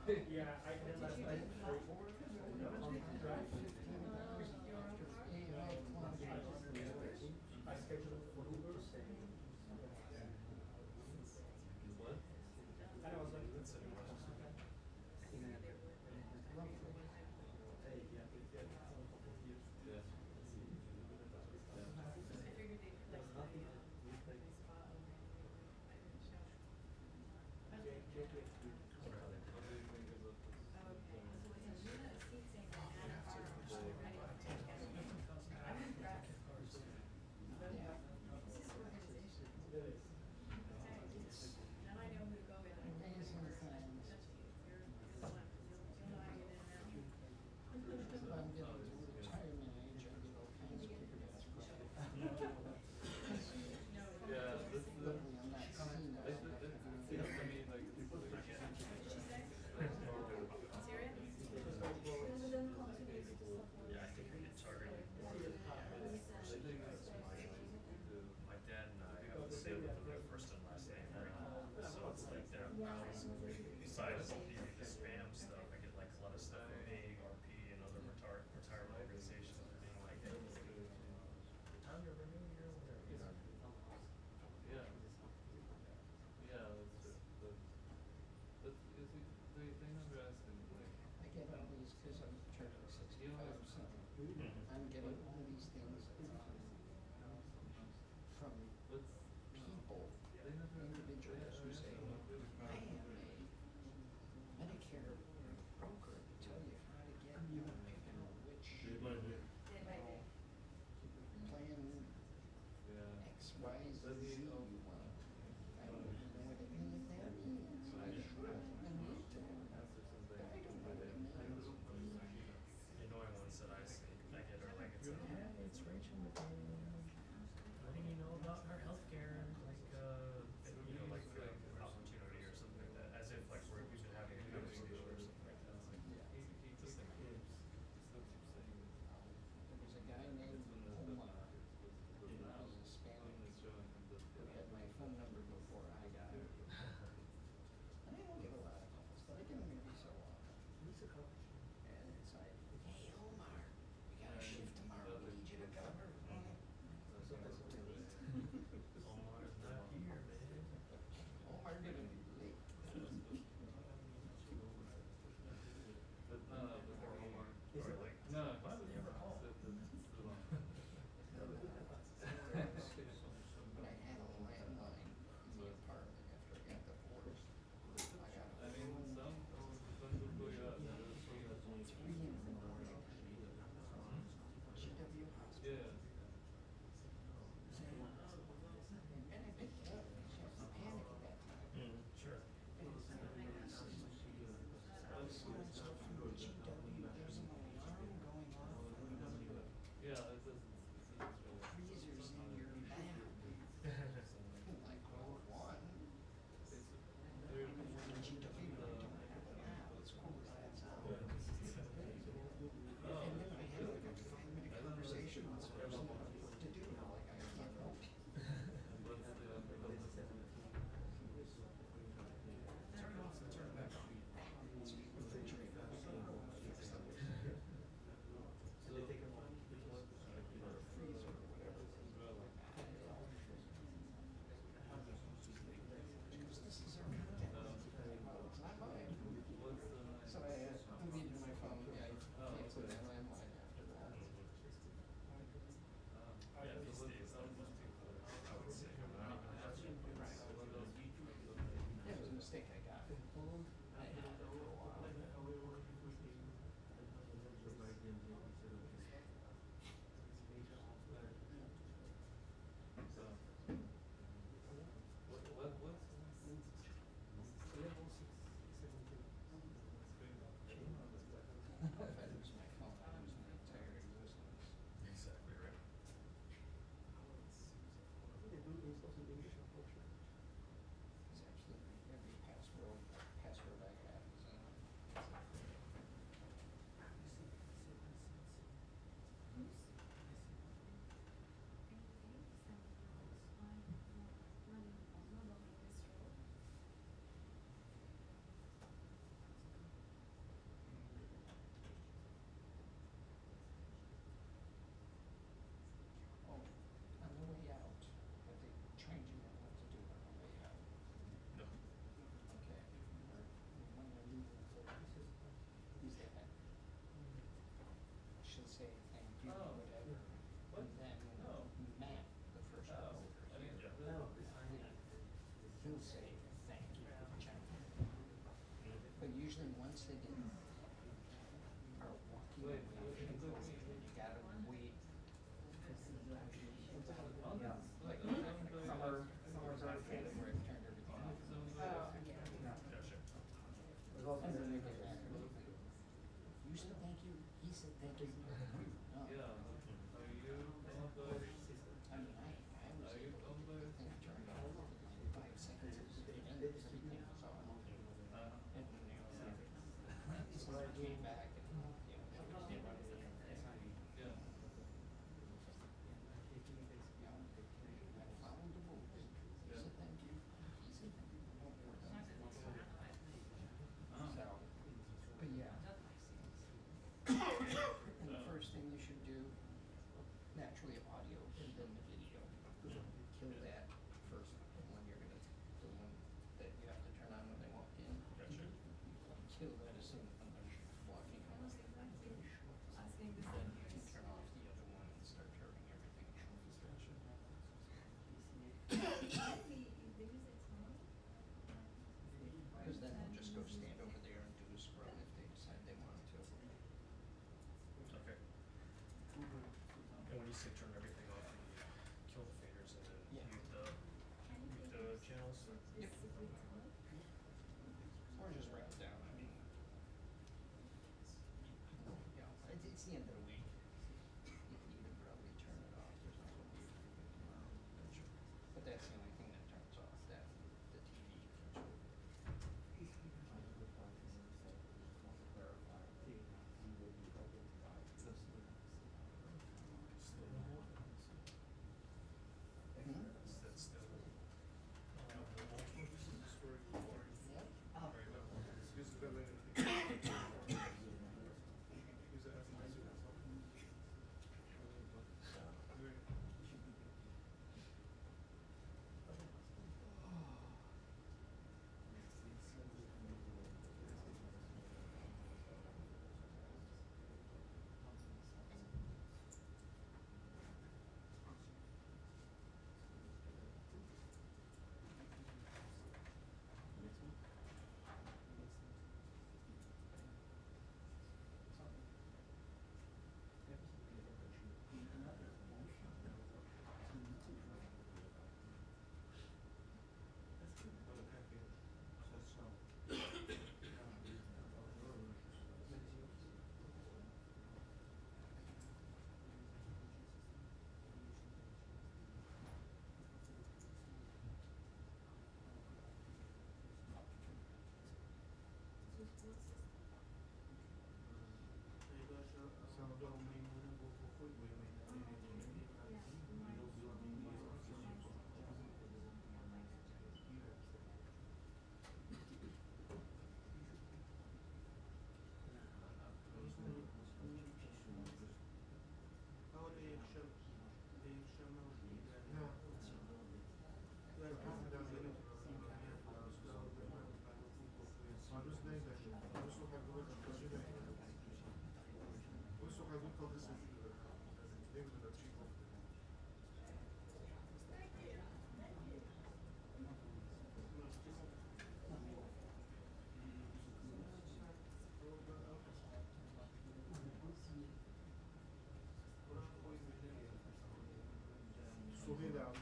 Yeah, I did last night. I scheduled for Uber. What? And I was like, Yeah. Now I know who to go with. Amazing things. I'm getting to retirement age, I get all kinds of kick-ass Yeah, this is Luckily, I'm not seen I mean, like, people that Syria? Yeah, I think I get targeted. My dad and I have the same with their first and last name, right? So it's like their house. Besides the spam stuff, I get like a lot of stuff from AARP and other retirement organizations being like, hey, time to renew your whatever. yeah. Yeah, that's true. But is it, they never ask him, like, I get all these, because I'm charging 65%. I'm getting all these things from people, individuals who say, I am a Medicare broker to tell you how to get which plan yeah. X, Y, Z you want. I don't even know what any of that means. I sure I need to. But I don't know what it means. The annoying ones that I see, I get are like, it's a And then they get mad at me. You said thank you, he said thank you. No. Yeah. Are you owned by? I mean, I was Are you able to owned get by? the thing turned off in 5 seconds. And everything was on. And, so I came back and, she was getting ready to Yeah. I followed the rules. He said thank you, he said thank you. So, but yeah. And the first thing you should do, naturally audio and then the video. Kill that first, the one you're gonna, the one that you have to turn on when they walk in. Gotcha. Kill that as soon as when they're walking out. Asking the same And here. turn off the other one and start turning everything on. Maybe if they use it tomorrow. Because then they'll just go stand over there and do a scrub if they decide they want to. Okay. And when you say turn everything off, you kill the faders and then Yeah. mute the channels? Yep. Or just write it down, I mean. Yeah, it's the end of the week. You can probably turn it off, there's no way you can do it tomorrow. But that's the only thing that turns off, that, the TV. Is that still available? Yep. Very well.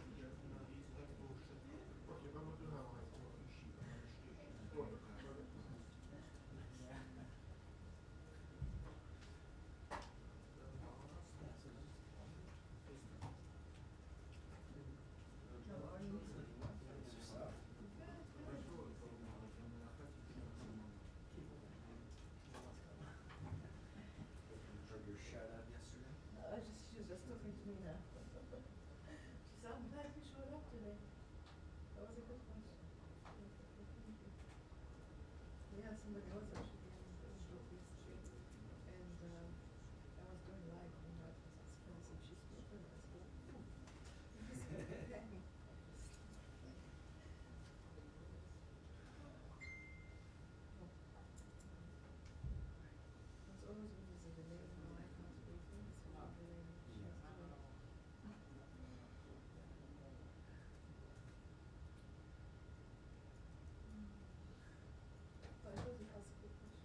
She was just talking to me now. She said, I'm glad you showed up today. That was a good question. We had somebody else actually in the office, and I was doing live on that. And I said, she's super nice. It's always when there's a delay in my life, not speaking, so I'm delaying. She has to wait. But it was a good question.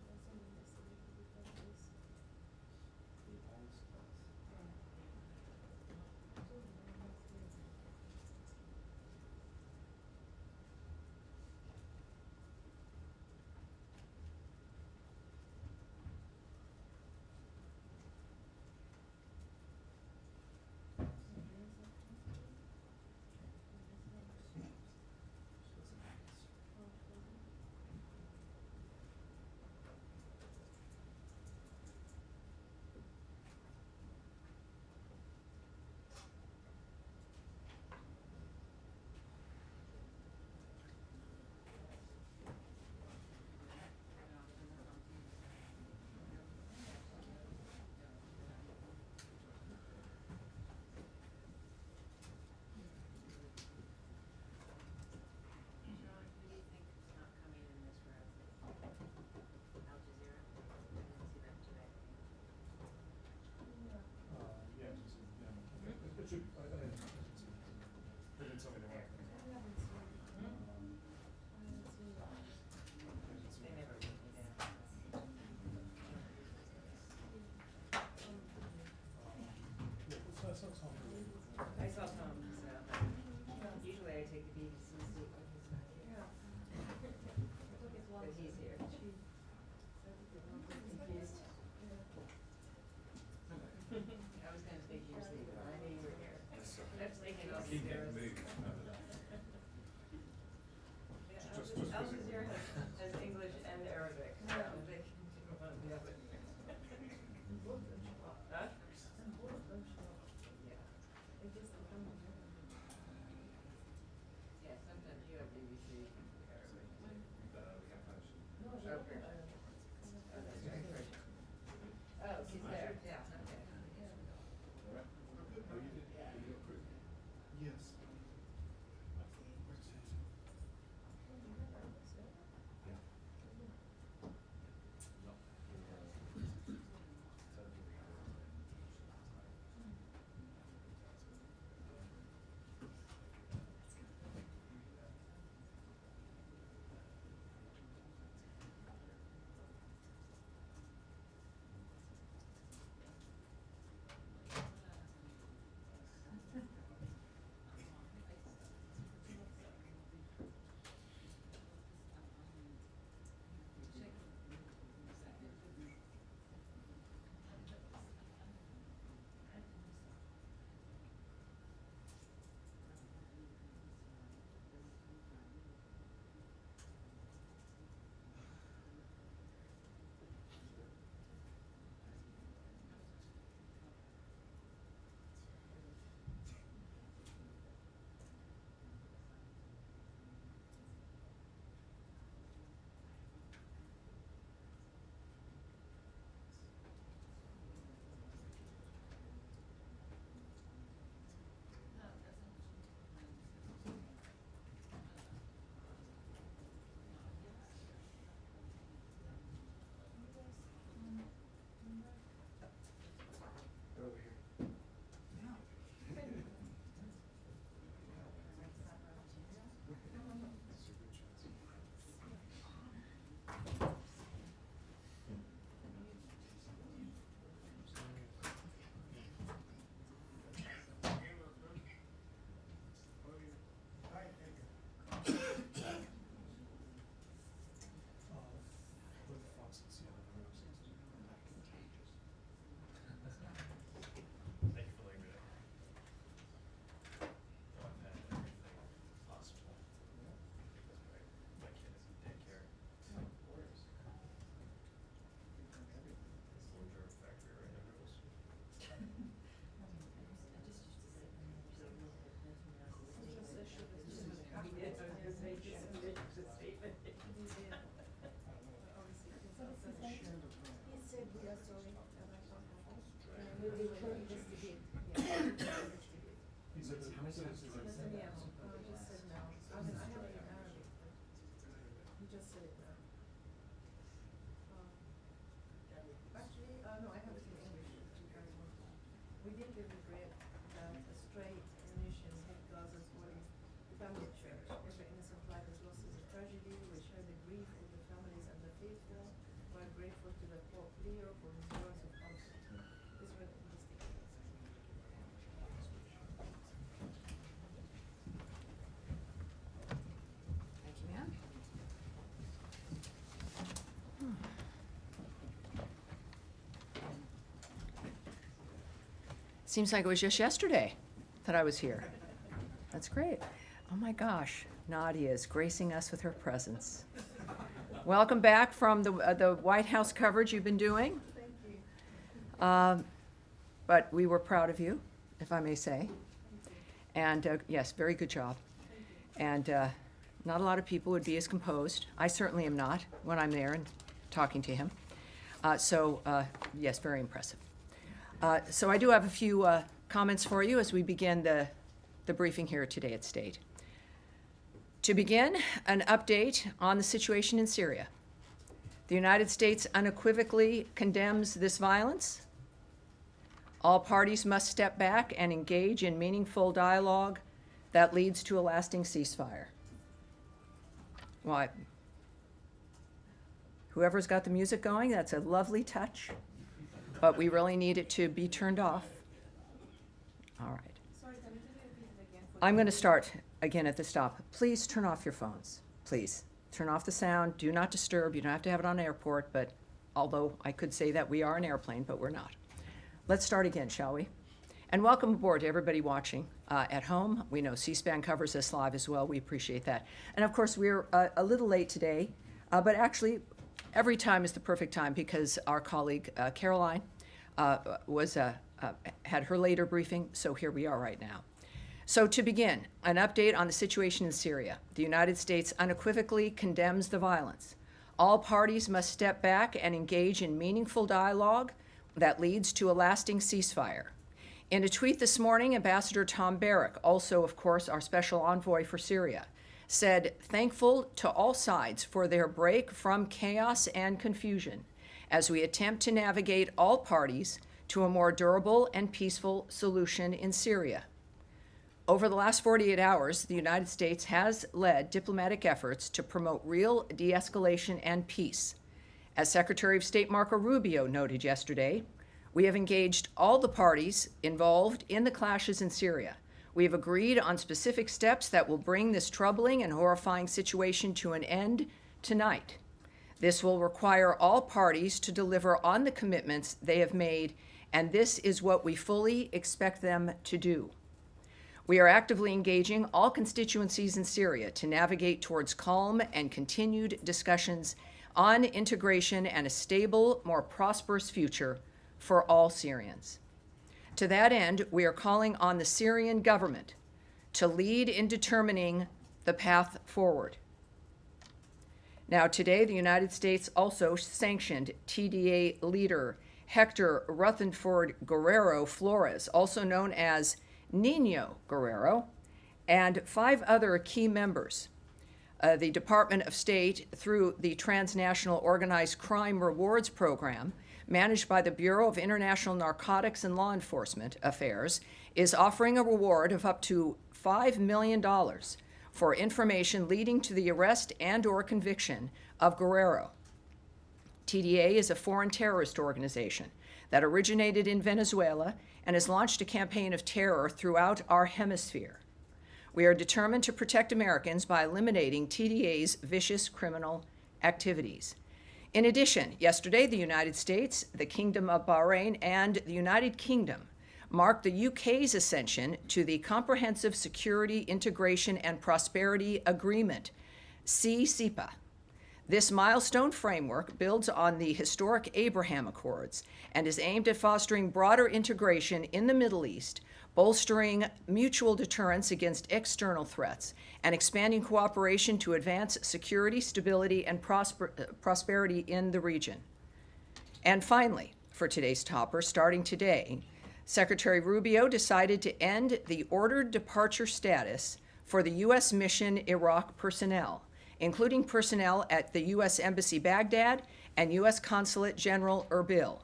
deeply regret that a stray munition hit Gaza's Holy Family Church. Every innocent life is lost is a tragedy. We share the grief with the families and the faithful. We are grateful to the Pope Leo for his words of comfort. Israel investigates. Thank you, ma'am. Seems like it was just yesterday that I was here. That's great. Oh my gosh, Nadia is gracing us with her presence. Welcome back from the White House coverage you've been doing. Thank you. But we were proud of you, if I may say. And yes, very good job. And not a lot of people would be as composed. I certainly am not when I'm there and talking to him. Yes, very impressive. So I do have a few comments for you as we begin the briefing here today at State. To begin, an update on the situation in Syria. The United States unequivocally condemns this violence. All parties must step back and engage in meaningful dialogue that leads to a lasting ceasefire. Well, whoever's got the music going, that's a lovely touch, but we really need it to be turned off. All right. Sorry, can you repeat it again? For I'm going to start again at the stop. Please turn off your phones. Please turn off the sound. Do not disturb. You don't have to have it on airport, but although I could say that we are an airplane, but we're not. Let's start again, shall we? And welcome aboard to everybody watching at home. We know C-SPAN covers us live as well. We appreciate that. And of course, we're a little late today, but actually every time is the perfect time because our colleague Caroline had her later briefing, so here we are right now. So to begin, an update on the situation in Syria. The United States unequivocally condemns the violence. All parties must step back and engage in meaningful dialogue that leads to a lasting ceasefire. In a tweet this morning, Ambassador Tom Barrack, also, of course, our special envoy for Syria, said, "Thankful to all sides for their break from chaos and confusion as we attempt to navigate all parties to a more durable and peaceful solution in Syria." Over the last 48 hours, the United States has led diplomatic efforts to promote real de-escalation and peace. As Secretary of State Marco Rubio noted yesterday, we have engaged all the parties involved in the clashes in Syria. We have agreed on specific steps that will bring this troubling and horrifying situation to an end tonight. This will require all parties to deliver on the commitments they have made, and this is what we fully expect them to do. We are actively engaging all constituencies in Syria to navigate towards calm and continued discussions on integration and a stable, more prosperous future for all Syrians. To that end, we are calling on the Syrian government to lead in determining the path forward. Now, today, the United States also sanctioned TDA leader Hector Rutherford Guerrero Flores, also known as Nino Guerrero, and 5 other key members. The Department of State, through the Transnational Organized Crime Rewards Program, managed by the Bureau of International Narcotics and Law Enforcement Affairs, is offering a reward of up to $5 million for information leading to the arrest and/or conviction of Guerrero. TDA is a foreign terrorist organization that originated in Venezuela and has launched a campaign of terror throughout our hemisphere. We are determined to protect Americans by eliminating TDA's vicious criminal activities. In addition, yesterday, the United States, the Kingdom of Bahrain, and the United Kingdom marked the UK's ascension to the Comprehensive Security, Integration, and Prosperity Agreement, CCPA. This milestone framework builds on the historic Abraham Accords and is aimed at fostering broader integration in the Middle East, bolstering mutual deterrence against external threats, and expanding cooperation to advance security, stability, and prosperity in the region. And finally, for today's topper, starting today, Secretary Rubio decided to end the ordered departure status for the U.S. Mission Iraq personnel, including personnel at the U.S. Embassy Baghdad and U.S. Consulate General Erbil,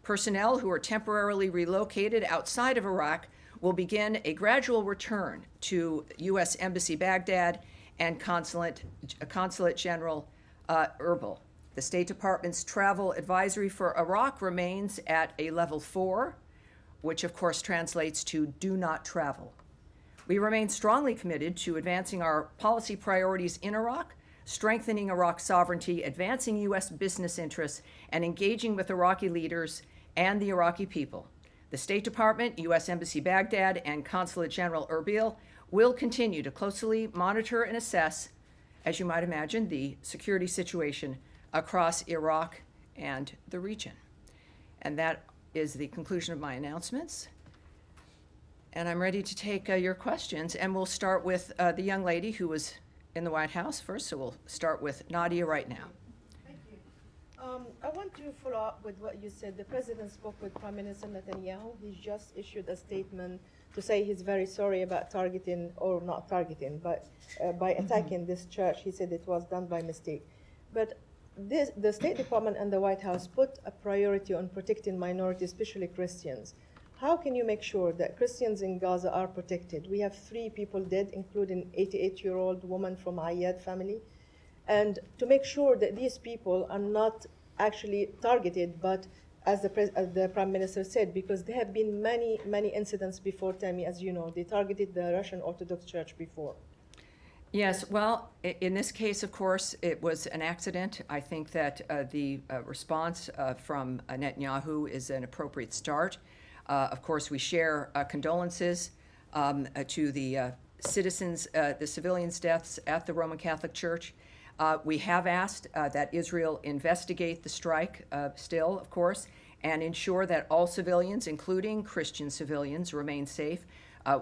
Personnel who are temporarily relocated outside of Iraq will begin a gradual return to U.S. Embassy Baghdad and Consulate General Erbil. The State Department's travel advisory for Iraq remains at a level 4, which of course translates to do not travel. We remain strongly committed to advancing our policy priorities in Iraq, strengthening Iraq's sovereignty, advancing U.S. business interests, and engaging with Iraqi leaders and the Iraqi people. The State Department, U.S. Embassy Baghdad, and Consulate General Erbil will continue to closely monitor and assess, as you might imagine, the security situation across Iraq and the region. And that is the conclusion of my announcements. And I'm ready to take your questions, and we'll start with the young lady who was in the White House first, so we'll start with Nadia right now. Thank you. I want to follow up with what you said. The president spoke with Prime Minister Netanyahu. He's just issued a statement to say he's very sorry about targeting, or not targeting, but by attacking this church. He said it was done by mistake. But the State Department and the White House put a priority on protecting minorities, especially Christians. How can you make sure that Christians in Gaza are protected? We have 3 people dead, including 88-year-old woman from Ayyad family. And to make sure that these people are not actually targeted, but as the Prime Minister said, because there have been many, many incidents before, Tammy, as you know. They targeted the Russian Orthodox Church before. Yes, well, in this case, of course, it was an accident. I think that the response from Netanyahu is an appropriate start. Of course, we share condolences to the citizens, the civilians' deaths at the Roman Catholic Church. We have asked that Israel investigate the strike still, of course, and ensure that all civilians, including Christian civilians, remain safe.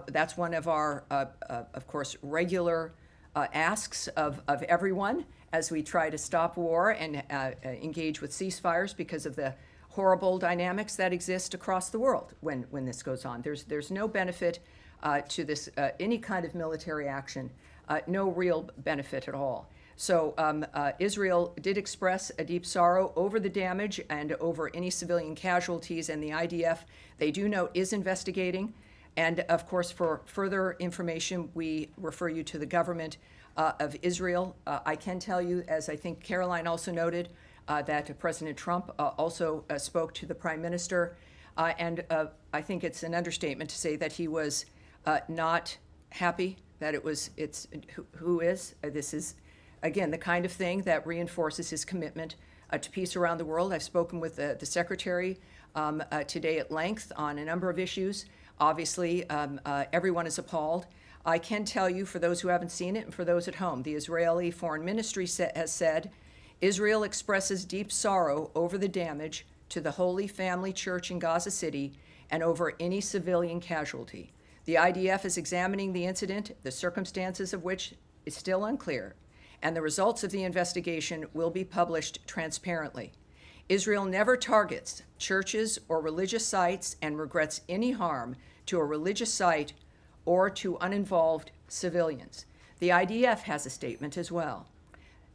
That's one of our, of course, regular asks of everyone as we try to stop war and engage with ceasefires because of the horrible dynamics that exist across the world when this goes on. There's no benefit to this, any kind of military action, no real benefit at all. So Israel did express a deep sorrow over the damage and over any civilian casualties, and the IDF, they do note, is investigating. And of course, for further information, we refer you to the government of Israel. I can tell you, as I think Caroline also noted, that President Trump also spoke to the Prime Minister, and I think it's an understatement to say that he was not happy, that this is, again, the kind of thing that reinforces his commitment to peace around the world. I've spoken with the Secretary today at length on a number of issues. Obviously, everyone is appalled. I can tell you, for those who haven't seen it and for those at home, the Israeli Foreign Ministry has said, Israel expresses deep sorrow over the damage to the Holy Family Church in Gaza City and over any civilian casualty. The IDF is examining the incident, the circumstances of which is still unclear, and the results of the investigation will be published transparently. Israel never targets churches or religious sites and regrets any harm to a religious site or to uninvolved civilians. The IDF has a statement as well.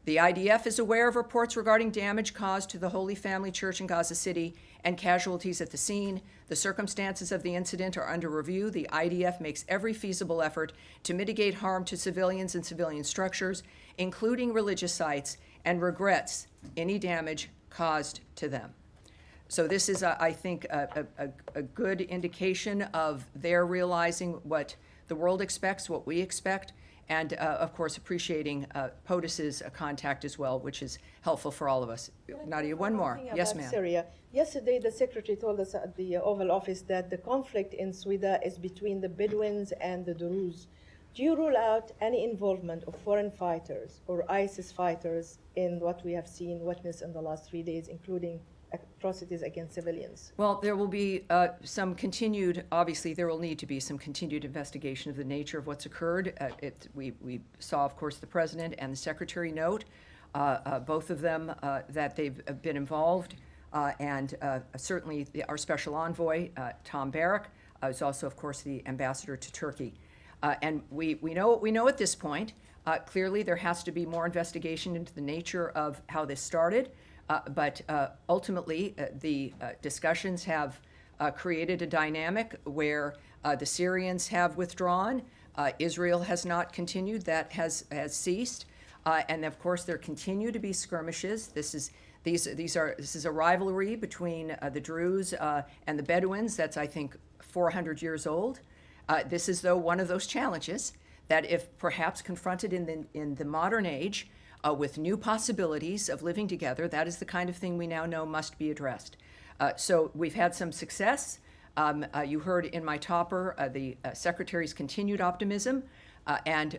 The IDF is aware of reports regarding damage caused to the Holy Family Church in Gaza City and casualties at the scene. The circumstances of the incident are under review. The IDF makes every feasible effort to mitigate harm to civilians and civilian structures, including religious sites, and regrets any damage caused to them. So this is, I think, a good indication of their realizing what the world expects, what we expect, and of course appreciating POTUS's contact as well, which is helpful for all of us. Nadia, one more. Yes, ma'am. Syria. Yesterday, the Secretary told us at the Oval Office that the conflict in Sweden is between the Bedouins and the Druze. Do you rule out any involvement of foreign fighters or ISIS fighters in what we have seen, witnessed in the last 3 days, including atrocities against civilians? Well, there will be some continued, obviously there will need to be some continued investigation of the nature of what's occurred. We saw, of course, the President and the Secretary note, both of them, that they've been involved, and certainly our Special Envoy, Tom Barrack, is also, of course, the Ambassador to Turkey. And we know what we know at this point. Clearly, there has to be more investigation into the nature of how this started. But ultimately, the discussions have created a dynamic where the Syrians have withdrawn. Israel has not continued. That has ceased. And of course, there continue to be skirmishes. This is a rivalry between the Druze and the Bedouins that's, I think, 400 years old. This is, though, one of those challenges that, if perhaps confronted in the modern age with new possibilities of living together, that is the kind of thing we now know must be addressed. So we've had some success. You heard in my topper the Secretary's continued optimism. And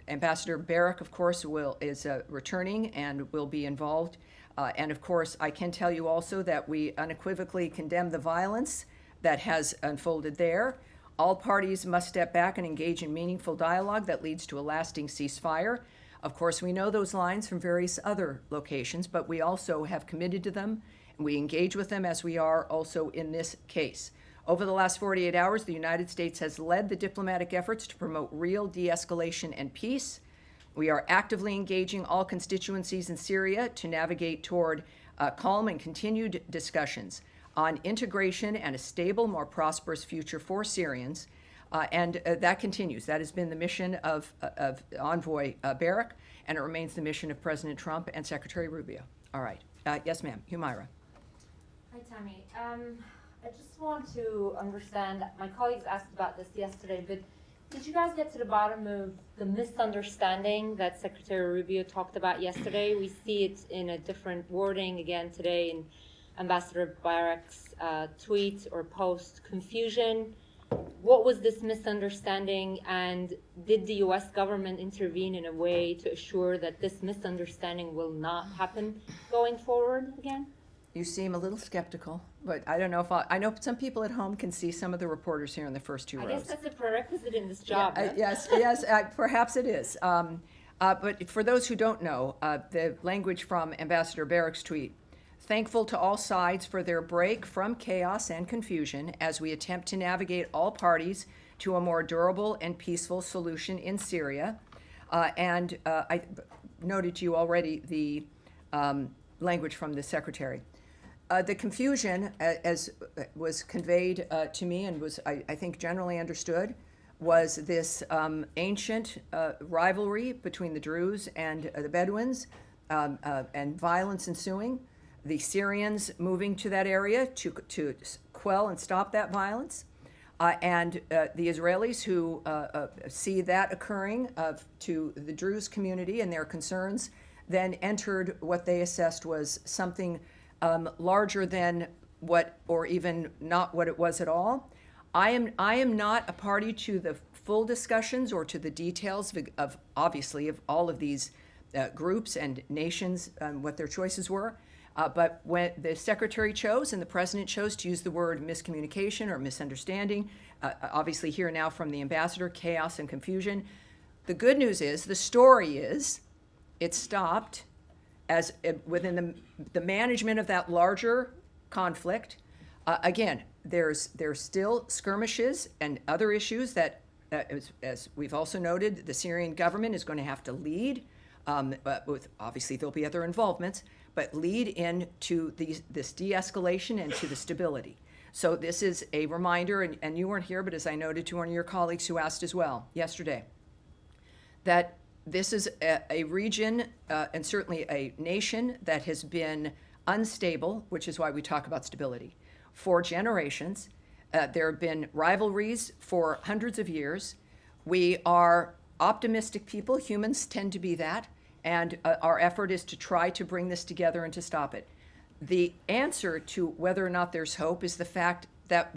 Ambassador Barak, of course, is returning and will be involved. And of course, I can tell you also that we unequivocally condemn the violence that has unfolded there. All parties must step back and engage in meaningful dialogue that leads to a lasting ceasefire. Of course, we know those lines from various other locations, but we also have committed to them, and we engage with them as we are also in this case. Over the last 48 hours, the United States has led the diplomatic efforts to promote real de-escalation and peace. We are actively engaging all constituencies in Syria to navigate toward calm and continued discussions on integration and a stable, more prosperous future for Syrians. And that continues. That has been the mission of Envoy Barak, and it remains the mission of President Trump and Secretary Rubio. All right. Yes, ma'am. Humaira. Hi, Tammy. I just want to understand, my colleagues asked about this yesterday, but did you guys get to the bottom of the misunderstanding that Secretary Rubio talked about yesterday? We see it in a different wording again today in Ambassador Barak's tweet or post. Confusion. What was this misunderstanding, and did the U.S. government intervene in a way to assure that this misunderstanding will not happen going forward again? You seem a little skeptical, but I don't know if I know some people at home can see some of the reporters here in the first two rows. I guess that's a prerequisite in this job. Yeah, yes, perhaps it is. But for those who don't know, the language from Ambassador Barak's tweet: thankful to all sides for their break from chaos and confusion as we attempt to navigate all parties to a more durable and peaceful solution in Syria. And I noted to you already the language from the Secretary. The confusion, as was conveyed to me and was, I think, generally understood, was this ancient rivalry between the Druze and the Bedouins, and violence ensuing. The Syrians moving to that area to quell and stop that violence, and the Israelis who see that occurring to the Druze community and their concerns, then entered what they assessed was something larger than what, or even not what it was at all. I am not a party to the full discussions or to the details of obviously of all of these groups and nations and what their choices were. But when the Secretary chose and the President chose to use the word miscommunication or misunderstanding, obviously here now from the Ambassador, chaos and confusion. The good news is, the story is, it stopped as within the management of that larger conflict. Again, there's still skirmishes and other issues that, as we've also noted, the Syrian government is going to have to lead. With obviously there'll be other involvements, but lead into this de-escalation and to the stability. So this is a reminder, and you weren't here, but as I noted to one of your colleagues who asked as well yesterday, that this is a region and certainly a nation that has been unstable, which is why we talk about stability, for generations. There have been rivalries for hundreds of years. We are optimistic people. Humans tend to be that. And our effort is to try to bring this together and to stop it. The answer to whether or not there's hope is the fact that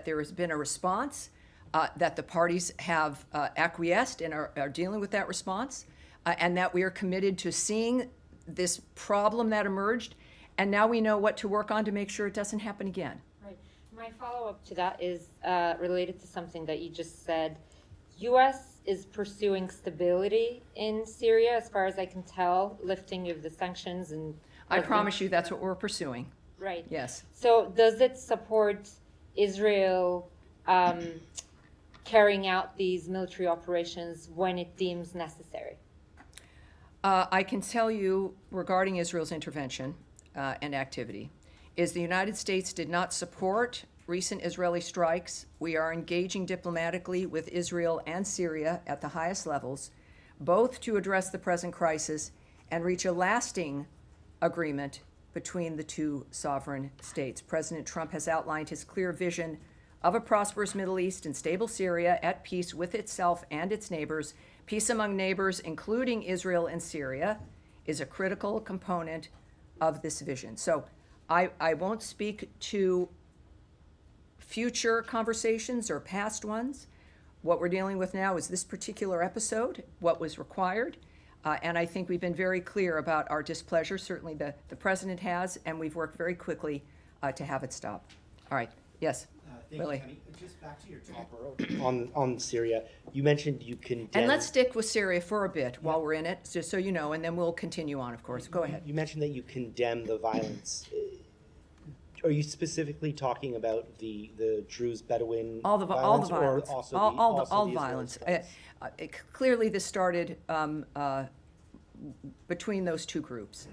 there has been a response, that the parties have acquiesced and are dealing with that response, and that we are committed to seeing this problem that emerged, and now we know what to work on to make sure it doesn't happen again. Right. My follow-up to that is related to something that you just said. U.S. is pursuing stability in Syria, as far as I can tell, lifting of the sanctions and... I promise you that's what we're pursuing. Right. Yes. So does it support Israel carrying out these military operations when it deems necessary? I can tell you regarding Israel's intervention, and activity is the United States did not support recent Israeli strikes. We are engaging diplomatically with Israel and Syria at the highest levels, both to address the present crisis and reach a lasting agreement between the two sovereign states. President Trump has outlined his clear vision of a prosperous Middle East and stable Syria at peace with itself and its neighbors. Peace among neighbors, including Israel and Syria, is a critical component of this vision. So I won't speak to future conversations or past ones. What we're dealing with now is this particular episode, what was required, and I think we've been very clear about our displeasure. Certainly the president has, and we've worked very quickly to have it stop. All right, yes, Thank Lily. you, Tammy. Just back to your topper on Syria, you mentioned you condemned... And let's stick with Syria for a bit while we're in it, just so you know, and then we'll continue on, of course. Go ahead. You mentioned that you condemn the violence. Are you specifically talking about the Druze Bedouin All the violence, or also all Israeli violence. strikes? Clearly, this started between those two groups,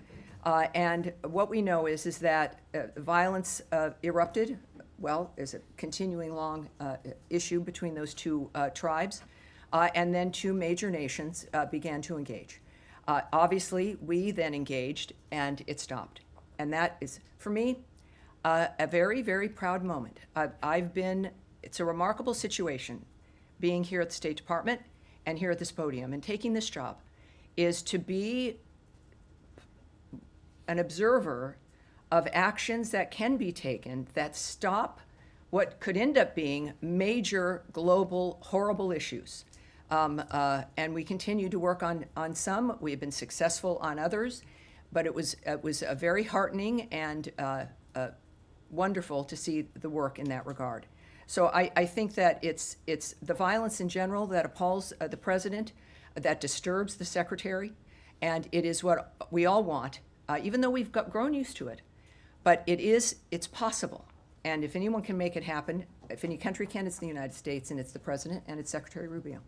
and what we know is that violence erupted. Well, there's a continuing long issue between those two tribes, and then two major nations began to engage. Obviously, we then engaged, and it stopped, and that is, for me, a very, very proud moment. It's a remarkable situation being here at the State Department and here at this podium and taking this job is to be an observer of actions that can be taken that stop what could end up being major global horrible issues. And we continue to work on some. We've been successful on others, but it was a very heartening and wonderful to see the work in that regard. So I think that it's the violence in general that appalls the president, that disturbs the secretary, and it is what we all want, even though we've grown used to it. But it's possible. And if anyone can make it happen, if any country can, it's the United States, and it's the president, and it's Secretary Rubio.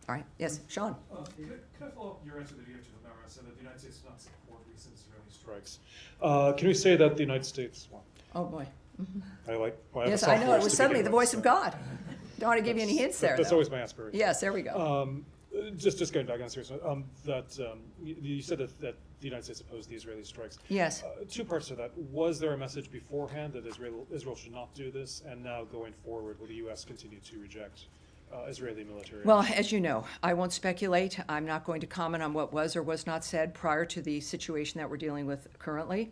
All right, yes, Sean. Could I follow up your answer that you gave to the Mara said that the United States does not support recent Israeli strikes? Can we say that the United States, well, Oh, boy. Yes, I know, it was suddenly the voice of God. Don't want to give you any hints there, That's though. always my aspiration. Yes, there we go. Just going back on a serious note, you said that the United States opposed the Israeli strikes. Yes. Two parts to that. Was there a message beforehand that Israel should not do this, and now going forward, will the U.S. continue to reject Israeli military? Well, as you know, I won't speculate. I'm not going to comment on what was or was not said prior to the situation that we're dealing with currently,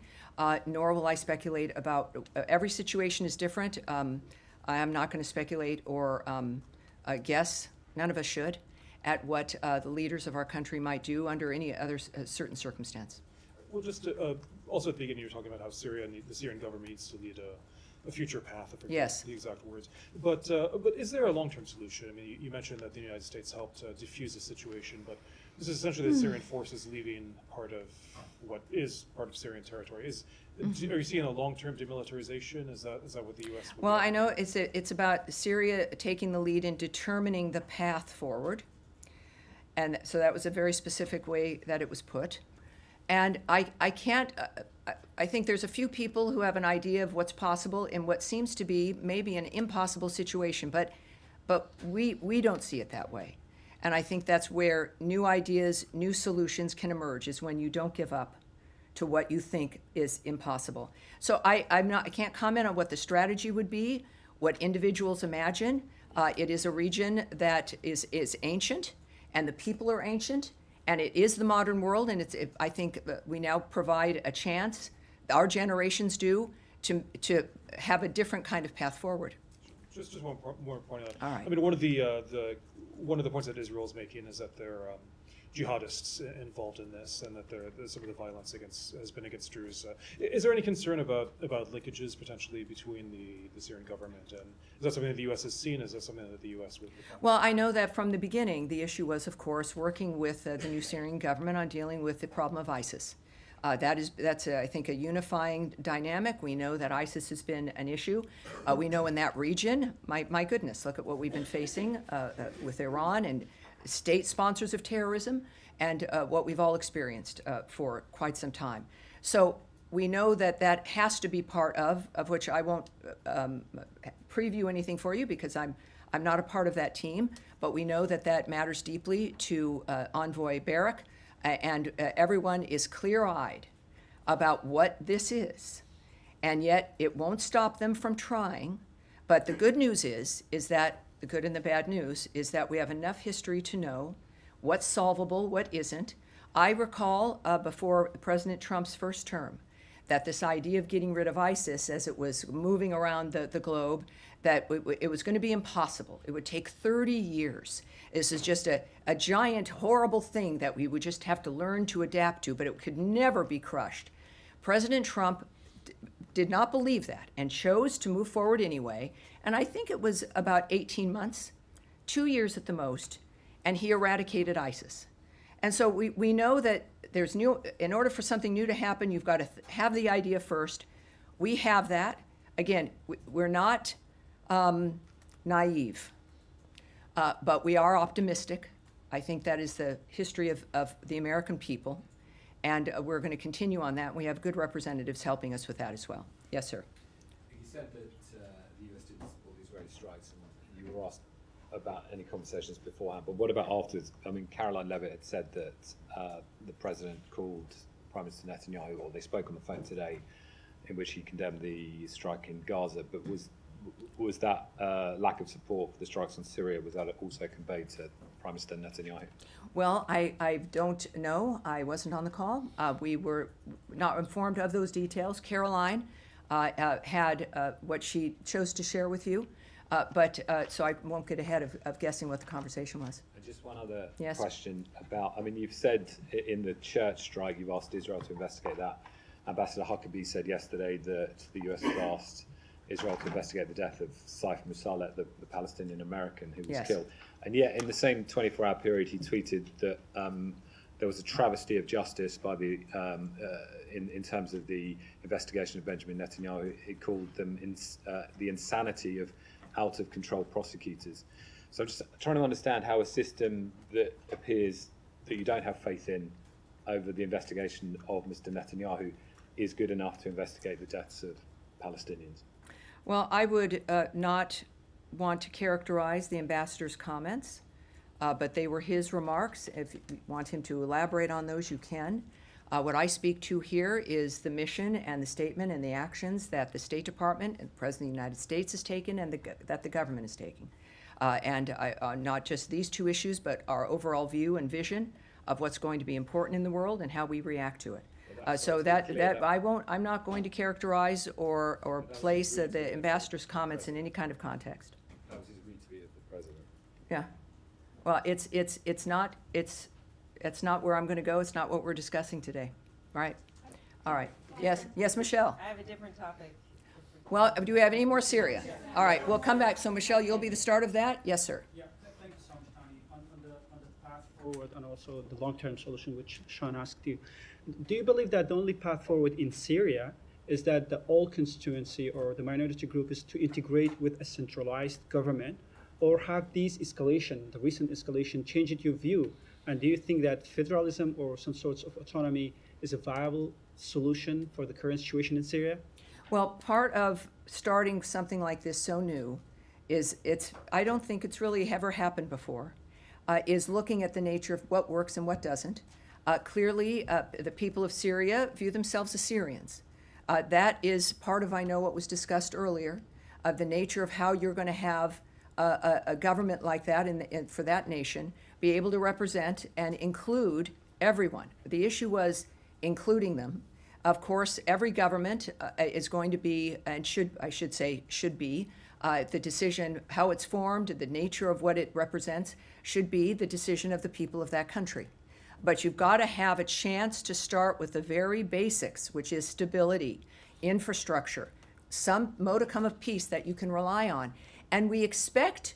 nor will I speculate about every situation is different. I am not going to speculate or guess, none of us should, at what the leaders of our country might do under any other certain circumstance. Well, just also at the beginning, you were talking about how the Syrian government needs to lead a future path. I forget Yes. the exact words. But is there a long-term solution? I mean, you mentioned that the United States helped defuse the situation, but this is essentially the Syrian forces leaving part of what is part of Syrian territory. Are you seeing a long-term demilitarization? Is that what the U.S. would Well, do? I know it's about Syria taking the lead in determining the path forward. And so that was a very specific way that it was put. And I can't, I think there's a few people who have an idea of what's possible in what seems to be maybe an impossible situation, but we don't see it that way. And I think that's where new ideas, new solutions can emerge, is when you don't give up to what you think is impossible. So I can't comment on what the strategy would be, what individuals imagine. It is a region that is ancient, and the people are ancient, and it is the modern world, and I think we now provide a chance, our generations do, to have a different kind of path forward. Just one more point on that. All right. I mean, one of the points that Israel is making is that there are jihadists involved in this, and that some of the violence has been against Druze. Is there any concern about linkages potentially between the Syrian government, and is that something that the U.S. has seen? Is that something that the U.S. would become? Well, I know that from the beginning, the issue was, of course, working with the new Syrian government on dealing with the problem of ISIS. That's I think, a unifying dynamic. We know that ISIS has been an issue. We know in that region, my goodness, look at what we've been facing with Iran and state sponsors of terrorism, and what we've all experienced for quite some time. So we know that that has to be part of which I won't preview anything for you because I'm not a part of that team, but we know that that matters deeply to Envoy Barrack, and everyone is clear-eyed about what this is. And yet it won't stop them from trying. But the good news is that the good and the bad news is that we have enough history to know what's solvable, what isn't. I recall before President Trump's first term that this idea of getting rid of ISIS as it was moving around the globe, that it was going to be impossible. It would take 30 years. This is just a giant, horrible thing that we would just have to learn to adapt to, but it could never be crushed. President Trump did not believe that and chose to move forward anyway. And I think it was about 18 months, 2 years at the most, and he eradicated ISIS. And so we know that there's in order for something new to happen, you've got to have the idea first. We have that. Again, we're not naive, but we are optimistic. I think that is the history of the American people. And we're going to continue on that. We have good representatives helping us with that as well. Yes, sir. You said that the U.S. didn't support the Israeli strikes, and you were asked about any conversations beforehand. But what about afterwards? I mean, Caroline Levitt had said that the president called Prime Minister Netanyahu, or they spoke on the phone today, in which he condemned the strike in Gaza. But was that lack of support for the strikes on Syria, was that also conveyed to Prime Minister Netanyahu? Well, I don't know. I wasn't on the call. We were not informed of those details. Caroline had what she chose to share with you, so I won't get ahead of guessing what the conversation was. And just one other Yes. question about, I mean, you've said in the church strike, you've asked Israel to investigate that. Ambassador Huckabee said yesterday that the US has asked Israel to investigate the death of Saif Musaleh, the Palestinian American who was Yes. killed. And yet, in the same 24-hour period, he tweeted that there was a travesty of justice by the in terms of the investigation of Benjamin Netanyahu. He called them the insanity of out-of-control prosecutors. So I'm just trying to understand how a system that appears that you don't have faith in over the investigation of Mr. Netanyahu is good enough to investigate the deaths of Palestinians. Well, I would not want to characterize the ambassador's comments, but they were his remarks. If you want him to elaborate on those, you can. What I speak to here is the mission and the statement and the actions that the State Department and the President of the United States has taken and that the government is taking. And not just these two issues, but our overall view and vision of what's going to be important in the world and how we react to it. So I'm not going to characterize or place the ambassador's comments in any kind of context. That was his retweet of the president. Yeah. Well, it's not where I'm going to go. It's not what we're discussing today. Right. All right. Yes. Yes, Michelle. I have a different topic. Well, do we have any more Syria? All right. We'll come back. So, Michelle, you'll be the start of that. Yes, sir. Yeah, thank you so much, Tony. On the path forward and also the long-term solution, which Sean asked you, do you believe that the only path forward in Syria is that the all constituency or the minority group is to integrate with a centralized government, or have these escalation, the recent escalation, changed your view? And do you think that federalism or some sorts of autonomy is a viable solution for the current situation in Syria? Well, part of starting something like this so new is I don't think it's really ever happened before, is looking at the nature of what works and what doesn't. Clearly, the people of Syria view themselves as Syrians. That is part of, I know, what was discussed earlier, of the nature of how you're going to have a government like that for that nation be able to represent and include everyone. The issue was including them. Of course, every government is going to be, and should be, the decision, how it's formed, the nature of what it represents, should be the decision of the people of that country. But you've got to have a chance to start with the very basics, which is stability, infrastructure, some modicum of peace that you can rely on. And we expect,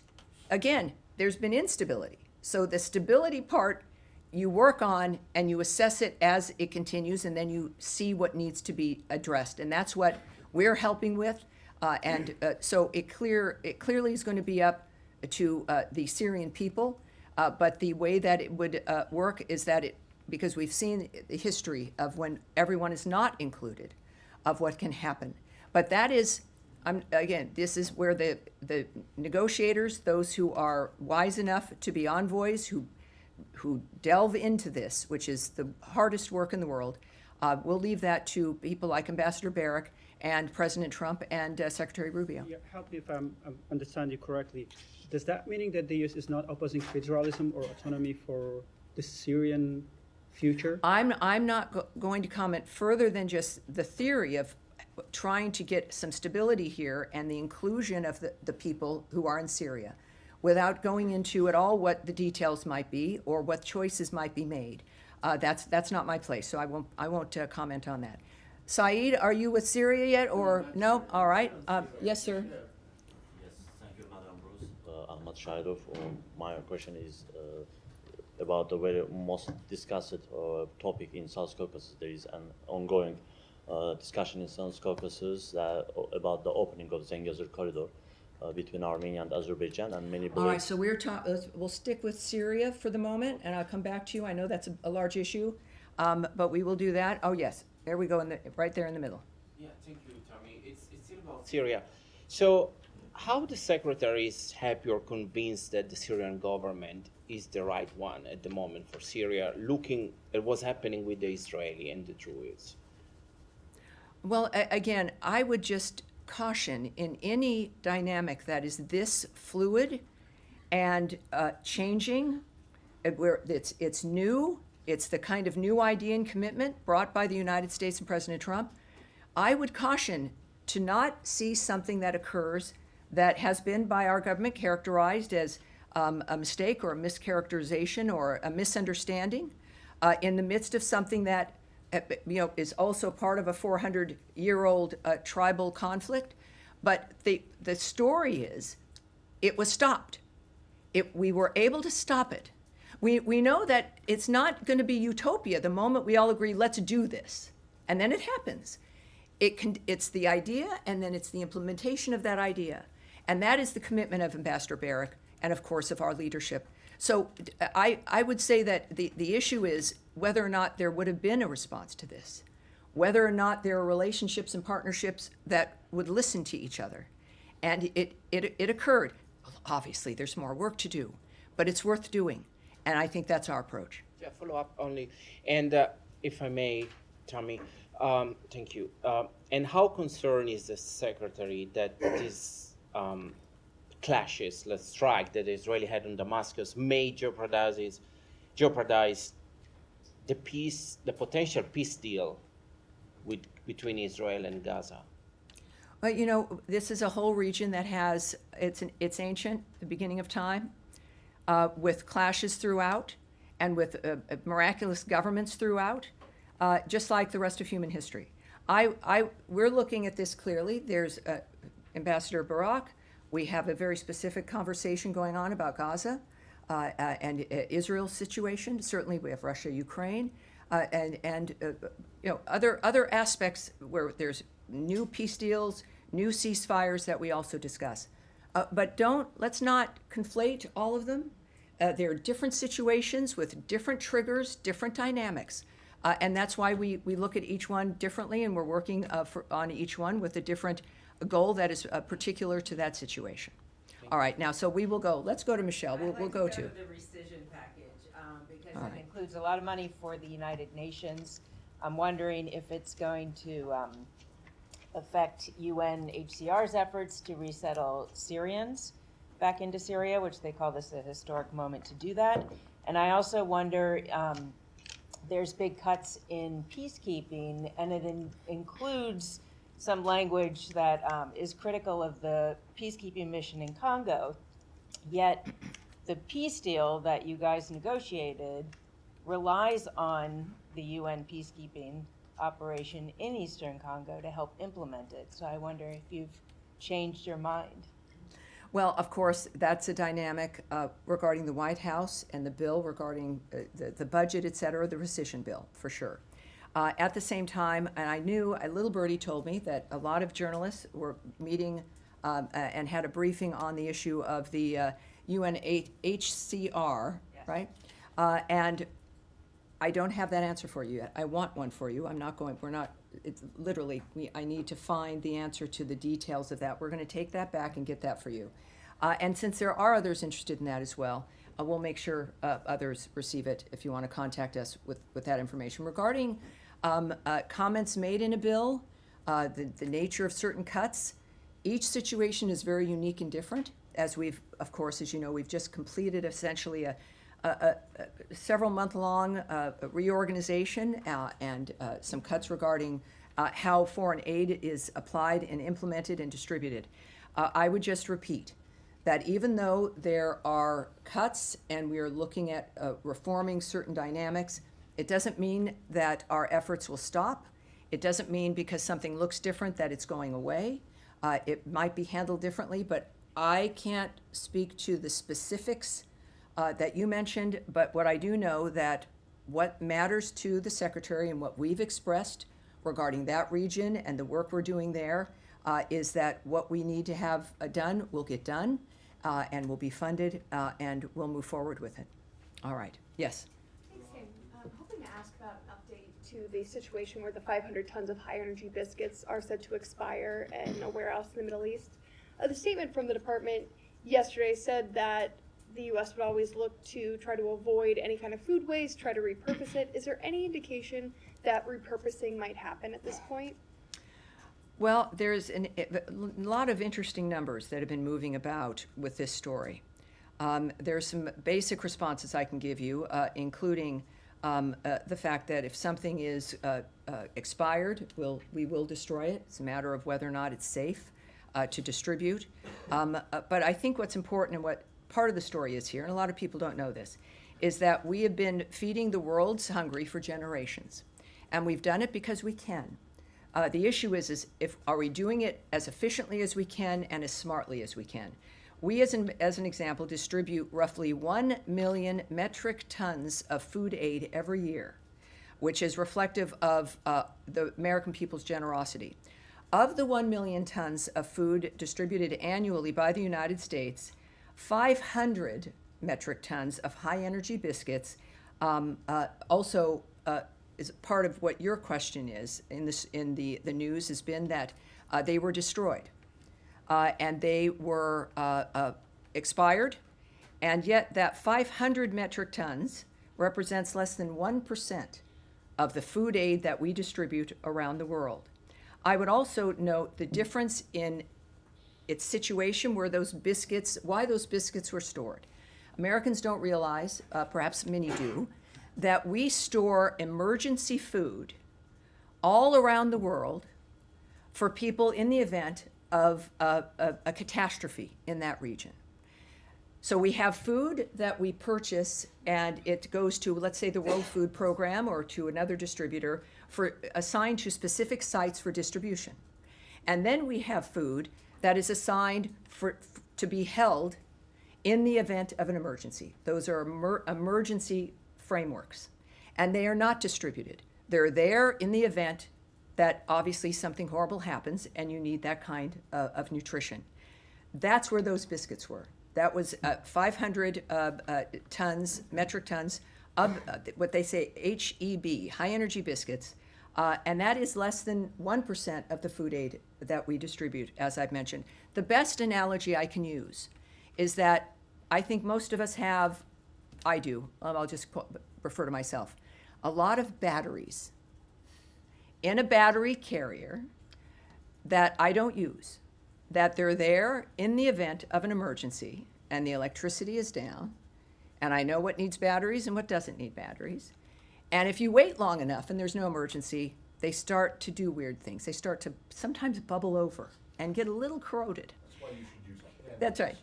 again, there's been instability. So the stability part you work on and you assess it as it continues, and then you see what needs to be addressed. And that's what we're helping with. So it clearly is going to be up to the Syrian people. But the way that it would work is that because we've seen the history of when everyone is not included, of what can happen. But that is, again, this is where the negotiators, those who are wise enough to be envoys, who delve into this, which is the hardest work in the world, we'll leave that to people like Ambassador Barrack and President Trump and Secretary Rubio. Yeah, help me if I understand you correctly. Does that mean that the U.S. is not opposing federalism or autonomy for the Syrian future? I'm not going to comment further than just the theory of trying to get some stability here and the inclusion of the people who are in Syria, without going into at all what the details might be or what choices might be made. That's not my place, so I won't comment on that. Saeed, are you with Syria yet, or no? All right. Yes, sir. Yes, thank you, Madam Bruce. Ahmad Shahidov. My question is about the very most discussed topic in South Caucasus. There is an ongoing discussion in South Caucasus about the opening of Zengezur corridor between Armenia and Azerbaijan, and many believe. All right, so we'll stick with Syria for the moment, and I'll come back to you. I know that's a large issue, but we will do that. Oh, yes, there we go, right there in the middle. Yeah, thank you, Tommy. It's still about Syria. So how the secretaries happy or convinced that the Syrian government is the right one at the moment for Syria, looking at what's happening with the Israeli and the Druids? Well, again, I would just caution in any dynamic that is this fluid and changing, where it's new, it's the kind of new idea and commitment brought by the United States and President Trump. I would caution to not see something that occurs that has been by our government characterized as a mistake or a mischaracterization or a misunderstanding in the midst of something that is also part of a 400-year-old tribal conflict. But the story is, it was stopped. We were able to stop it. We know that it's not going to be utopia the moment we all agree, let's do this. And then it happens. It's the idea, and then it's the implementation of that idea. And that is the commitment of Ambassador Barrack and, of course, of our leadership. So I would say that the issue is whether or not there would have been a response to this, whether or not there are relationships and partnerships that would listen to each other. And it occurred. Obviously, there's more work to do, but it's worth doing. And I think that's our approach. Yeah, follow up only. And if I may, Tommy, thank you. And how concerned is the secretary that these clashes, let's strike, that Israeli had in Damascus may jeopardize the potential peace deal between Israel and Gaza? Well, this is a whole region that has, it's ancient, the beginning of time, with clashes throughout and with miraculous governments throughout, just like the rest of human history. We're looking at this clearly. There's Ambassador Barrack. We have a very specific conversation going on about Gaza and Israel's situation. Certainly, we have Russia, Ukraine, and other aspects where there's new peace deals, new ceasefires that we also discuss. But let's not conflate all of them. There are different situations with different triggers, different dynamics. And that's why we look at each one differently, and we're working on each one with a different goal that is particular to that situation. All right, now, so we will go. Let's go to Michelle. We'll go to the rescission package because All it right. includes a lot of money for the United Nations. I'm wondering if it's going to affect UNHCR's efforts to resettle Syrians back into Syria, which they call this a historic moment to do that. And I also wonder, there's big cuts in peacekeeping, and it includes some language that is critical of the peacekeeping mission in Congo. Yet the peace deal that you guys negotiated relies on the UN peacekeeping operation in Eastern Congo to help implement it. So I wonder if you've changed your mind. Well, of course, that's a dynamic regarding the White House and the bill regarding the budget, et cetera, the rescission bill, for sure. At the same time, and I knew, a little birdie told me that a lot of journalists were meeting and had a briefing on the issue of the UNHCR, yes. Right? And I don't have that answer for you yet. I want one for you. We're not it's literally, I need to find the answer to the details of that. We're going to take that back and get that for you. And since there are others interested in that as well, we'll make sure others receive it if you want to contact us with that information. Regarding comments made in a bill, the nature of certain cuts, each situation is very unique and different. As we've, of course, as you know, we've just completed essentially a several month-long reorganization and some cuts regarding how foreign aid is applied and implemented and distributed. I would just repeat that even though there are cuts and we are looking at reforming certain dynamics, it doesn't mean that our efforts will stop. It doesn't mean because something looks different that it's going away. It might be handled differently, but I can't speak to the specifics that you mentioned, but what I do know that what matters to the Secretary and what we've expressed regarding that region and the work we're doing there is that what we need to have done will get done and will be funded and we'll move forward with it. All right. Yes? Thanks, Sam. I'm hoping to ask about an update to the situation where the 500 tons of high-energy biscuits are set to expire in a warehouse in the Middle East. The statement from the department yesterday said that the U.S. would always look to try to avoid any kind of food waste, try to repurpose it. Is there any indication that repurposing might happen at this point? Well, there's a lot of interesting numbers that have been moving about with this story. There's some basic responses I can give you, including the fact that if something is expired, we will destroy it. It's a matter of whether or not it's safe to distribute. But I think what's important and what part of the story is here, and a lot of people don't know this, is that we have been feeding the world's hungry for generations. And we've done it because we can. The issue is are we doing it as efficiently as we can and as smartly as we can? We, as an example, distribute roughly 1 million metric tons of food aid every year, which is reflective of the American people's generosity. Of the 1 million tons of food distributed annually by the United States, 500 metric tons of high-energy biscuits also is part of what your question is in the news has been that they were destroyed and they were expired, and yet that 500 metric tons represents less than 1% of the food aid that we distribute around the world. I would also note the difference in its situation where why those biscuits were stored. Americans don't realize, perhaps many do, that we store emergency food all around the world for people in the event of a catastrophe in that region. So we have food that we purchase and it goes to, let's say, the World Food Program or to another distributor assigned to specific sites for distribution. And then we have food that is assigned to be held in the event of an emergency. Those are emergency frameworks, and they are not distributed. They're there in the event that obviously something horrible happens and you need that kind of nutrition. That's where those biscuits were. That was 500 metric tons of what they say HEB, high energy biscuits, and that is less than 1% of the food aid that we distribute, as I've mentioned. The best analogy I can use is that I think most of us have, I do, I'll just refer to myself, a lot of batteries in a battery carrier that I don't use, that they're there in the event of an emergency and the electricity is down, and I know what needs batteries and what doesn't need batteries. And if you wait long enough and there's no emergency, they start to do weird things. They start to sometimes bubble over and get a little corroded. That's why you should use them. That's right.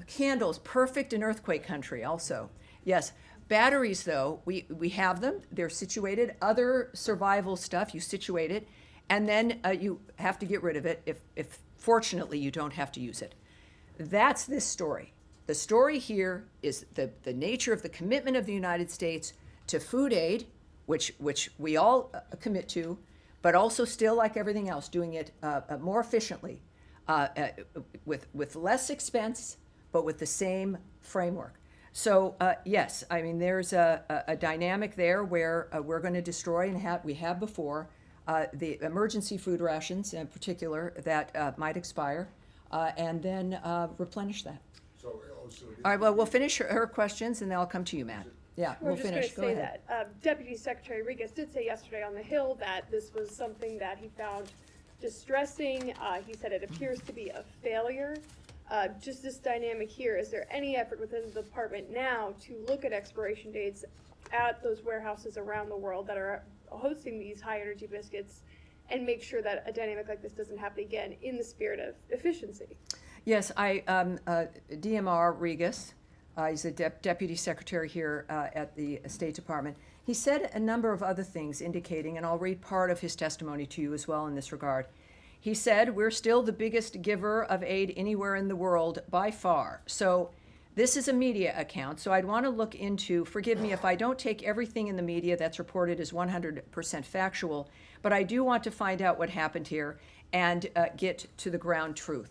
Candles, perfect in earthquake country also. Yes. Batteries, though, we have them. They're situated. Other survival stuff, you situate it, and then you have to get rid of it if fortunately you don't have to use it. That's this story. The story here is the nature of the commitment of the United States to food aid, which we all commit to, but also still, like everything else, doing it more efficiently, with less expense, but with the same framework. So yes, I mean there's a dynamic there where we're going to destroy, and we have before, the emergency food rations in particular that might expire, and then replenish that. So All right, well, we'll finish her questions, and then I'll come to you, Matt. Yeah, We're we'll just finish. Go going to say ahead. that Deputy Secretary Regas did say yesterday on the Hill that this was something that he found distressing. He said it appears to be a failure. Just this dynamic here, is there any effort within the department now to look at expiration dates at those warehouses around the world that are hosting these high energy biscuits and make sure that a dynamic like this doesn't happen again in the spirit of efficiency? Yes, DMR Regas, he's a deputy secretary here at the State Department. He said a number of other things indicating, and I'll read part of his testimony to you as well in this regard. He said, we're still the biggest giver of aid anywhere in the world by far. So this is a media account, so I'd want to look into, forgive me if I don't take everything in the media that's reported as 100% factual, but I do want to find out what happened here and get to the ground truth.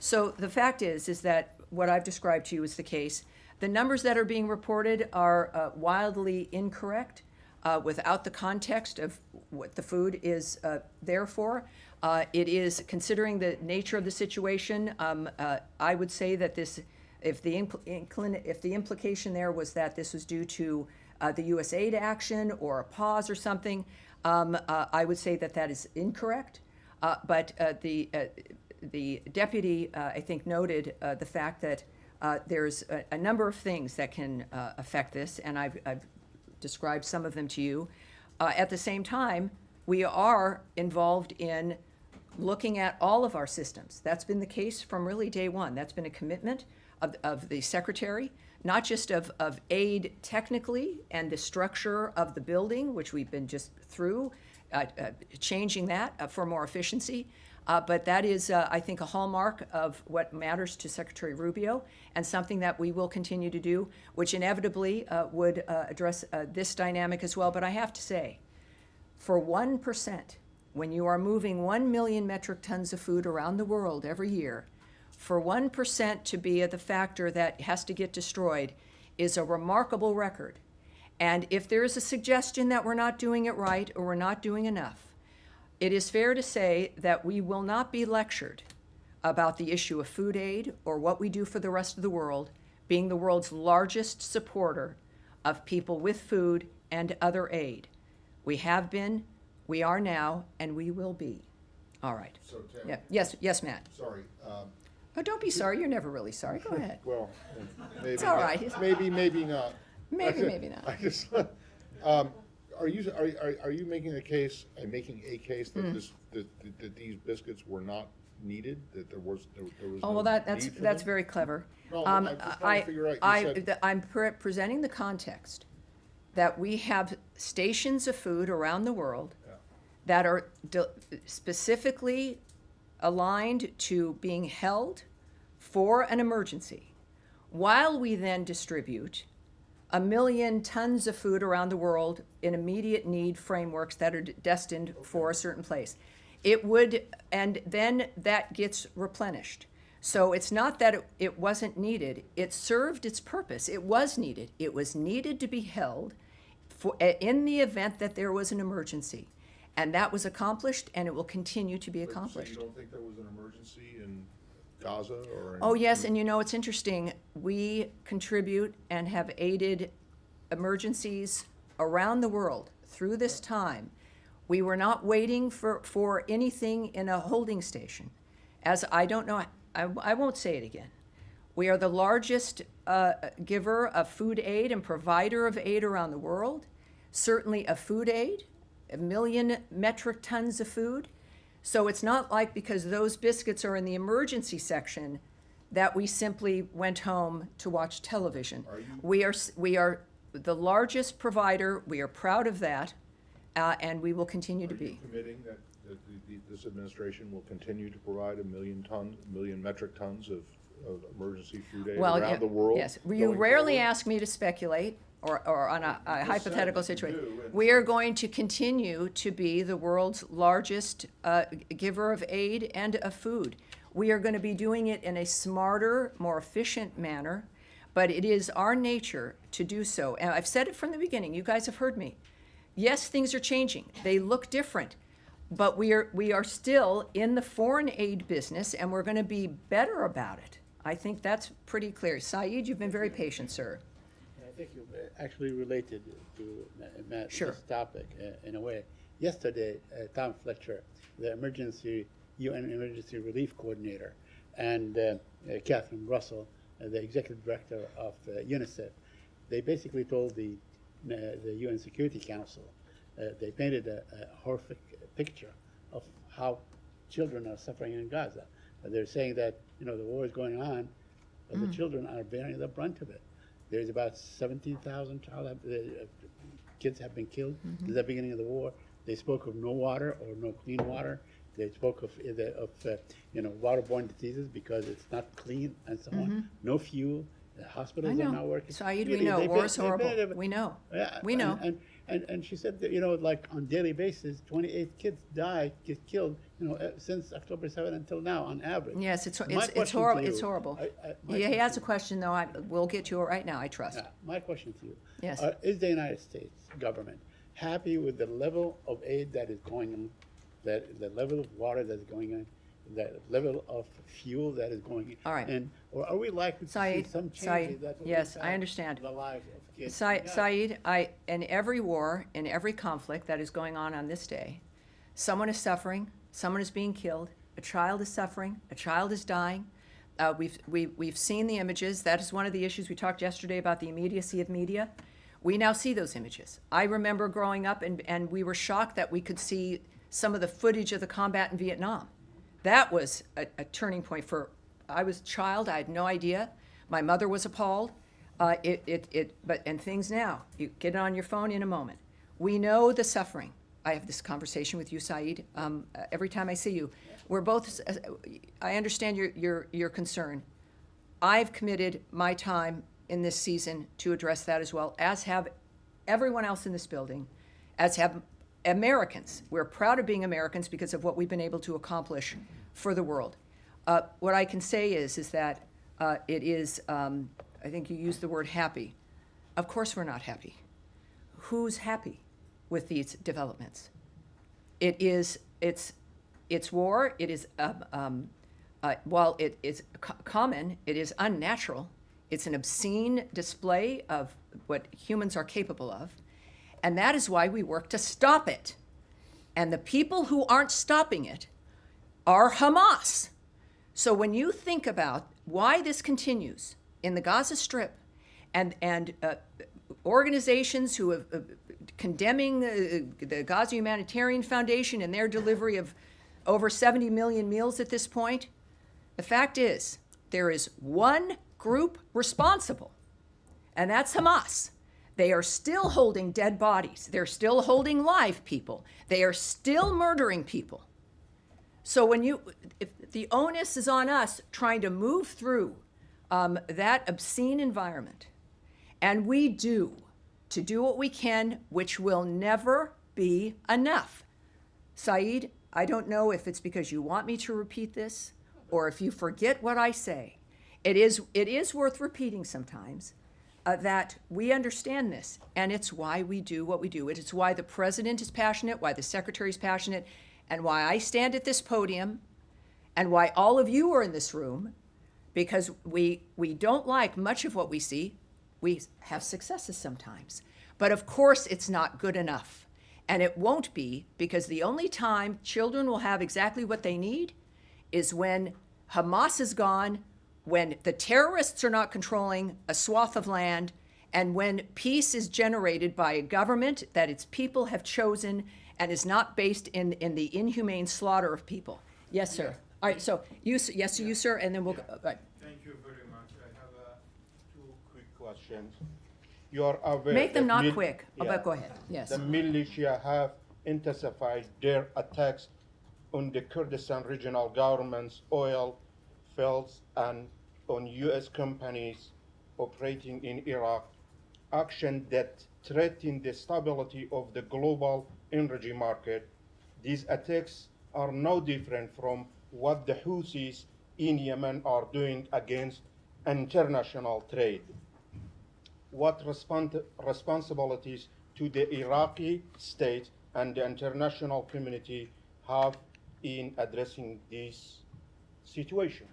So the fact is that what I've described to you is the case. The numbers that are being reported are wildly incorrect without the context of what the food is there for. It is, considering the nature of the situation, I would say that this, if the implication there was that this was due to the U.S. aid action or a pause or something, I would say that that is incorrect. But the deputy, I think, noted the fact that there's a number of things that can affect this, and I've described some of them to you. At the same time, we are involved in looking at all of our systems. That's been the case from really day one. That's been a commitment of the secretary, not just of aid technically and the structure of the building, which we've been just through, changing that for more efficiency. But that is, I think, a hallmark of what matters to Secretary Rubio, and something that we will continue to do, which inevitably would address this dynamic as well. But I have to say, for 1%, when you are moving 1 million metric tons of food around the world every year, for 1% to be the factor that has to get destroyed is a remarkable record. And if there is a suggestion that we're not doing it right or we're not doing enough, it is fair to say that we will not be lectured about the issue of food aid or what we do for the rest of the world, being the world's largest supporter of people with food and other aid. We have been, we are now, and we will be. All right. So, Tammy, Yeah. Yes, Matt. sorry. Oh, don't be sorry. You're never really sorry. Go ahead. Well, maybe It's all right. Maybe not. Maybe not. I just, are you making a case that that these biscuits were not needed? That there was Oh, well, no that's need for them? very clever. No, I'm just trying to figure out. You said, I'm presenting the context that we have stations of food around the world that are specifically aligned to being held for an emergency, while we then distribute 1 million tons of food around the world in immediate need frameworks that are destined for a certain place. It would, and then that gets replenished. So it's not that it wasn't needed. It served its purpose. It was needed. It was needed to be held for, in the event that there was an emergency. And that was accomplished, and it will continue to be accomplished. So you don't think there was an emergency in Gaza or? Oh, yes, and you know, it's interesting. We contribute and have aided emergencies around the world through this time. We were not waiting for anything in a holding station. As I don't know, I won't say it again. We are the largest giver of food aid and provider of aid around the world, certainly of food aid, 1 million metric tons of food. So it's not like because those biscuits are in the emergency section that we simply went home to watch television. We are the largest provider. We are proud of that, and we will continue to be. Are you committing that this administration will continue to provide 1 million metric tons of emergency food aid around the world? Yes. You rarely forward? ask me to speculate or on a hypothetical situation. do, and We are going to continue to be the world's largest giver of aid and of food. We are going to be doing it in a smarter, more efficient manner, but it is our nature to do so. And I've said it from the beginning. You guys have heard me. Yes, things are changing. They look different. but we are still in the foreign aid business, and we're going to be better about it. I think that's pretty clear. Saeed, you've been very patient, sir. I think you actually related to Matt, Sure. this topic in a way. Yesterday, Tom Fletcher, the UN Emergency Relief Coordinator, and Catherine Russell, the Executive Director of UNICEF, they basically told the UN Security Council, they painted a horrific picture of how children are suffering in Gaza. They're saying that, the war is going on, but the children are bearing the brunt of it. There's about 17,000 kids have been killed since the beginning of the war. They spoke of no water or no clean water. They spoke of waterborne diseases because it's not clean and so on. No fuel. The hospitals are not working. Saeed, we know. War is horrible. We know. Yeah, we know. And she said that, like on daily basis, 28 kids get killed, since October 7 until now on average. Yes, it's My horrible. question It's to you- horrible. my He question has to a you- question, though. We'll get to it right now, I trust. My question to you. Yes. Is the United States government happy with the level of aid that is going on, the level of water that's going on, the level of fuel that is going All right. in, or are we likely to see some changes Saeed, that will yes, I impact understand. the lives of kids? Saeed, in every war, in every conflict that is going on this day, someone is suffering, someone is being killed, a child is suffering, a child is dying. We've seen the images. That is one of the issues we talked yesterday about the immediacy of media. We now see those images. I remember growing up and we were shocked that we could see some of the footage of the combat in Vietnam. That was a turning point I was a child, I had no idea. My mother was appalled. And things now, you get it on your phone in a moment. We know the suffering. I have this conversation with you, Saeed, every time I see you. We're both, I understand your concern. I've committed my time in this season to address that as well, as have everyone else in this building, as have Americans. We're proud of being Americans because of what we've been able to accomplish for the world. What I can say is that it is, I think you used the word happy. Of course we're not happy. Who's happy with these developments? It's war. It is, while it is common, it is unnatural. It's an obscene display of what humans are capable of. And that is why we work to stop it. And the people who aren't stopping it are Hamas. So when you think about why this continues in the Gaza Strip and organizations who have condemning the Gaza Humanitarian Foundation and their delivery of over 70 million meals at this point, the fact is there is one group responsible, and that's Hamas. They are still holding dead bodies. They're still holding live people. They are still murdering people. So if the onus is on us trying to move through that obscene environment, and we do what we can, which will never be enough. Saeed, I don't know if it's because you want me to repeat this or if you forget what I say. It is worth repeating sometimes that we understand this, and it's why we do what we do. It's why the president is passionate, why the secretary is passionate, and why I stand at this podium, and why all of you are in this room, because we don't like much of what we see. We have successes sometimes. But of course, it's not good enough. And it won't be, because the only time children will have exactly what they need is when Hamas is gone, when the terrorists are not controlling a swath of land, and when peace is generated by a government that its people have chosen and is not based in the inhumane slaughter of people. Yes, sir. All right, so you, sir, and then we'll go. Right. Thank you very much. I have two quick questions. You are aware Make them that not quick. Oh, yeah, but go ahead. Yes. the militia have intensified their attacks on the Kurdistan regional government's oil fields and on U.S. companies operating in Iraq, action that threaten the stability of the global energy market. These attacks are no different from what the Houthis in Yemen are doing against international trade. What responsibilities to the Iraqi state and the international community have in addressing this situation?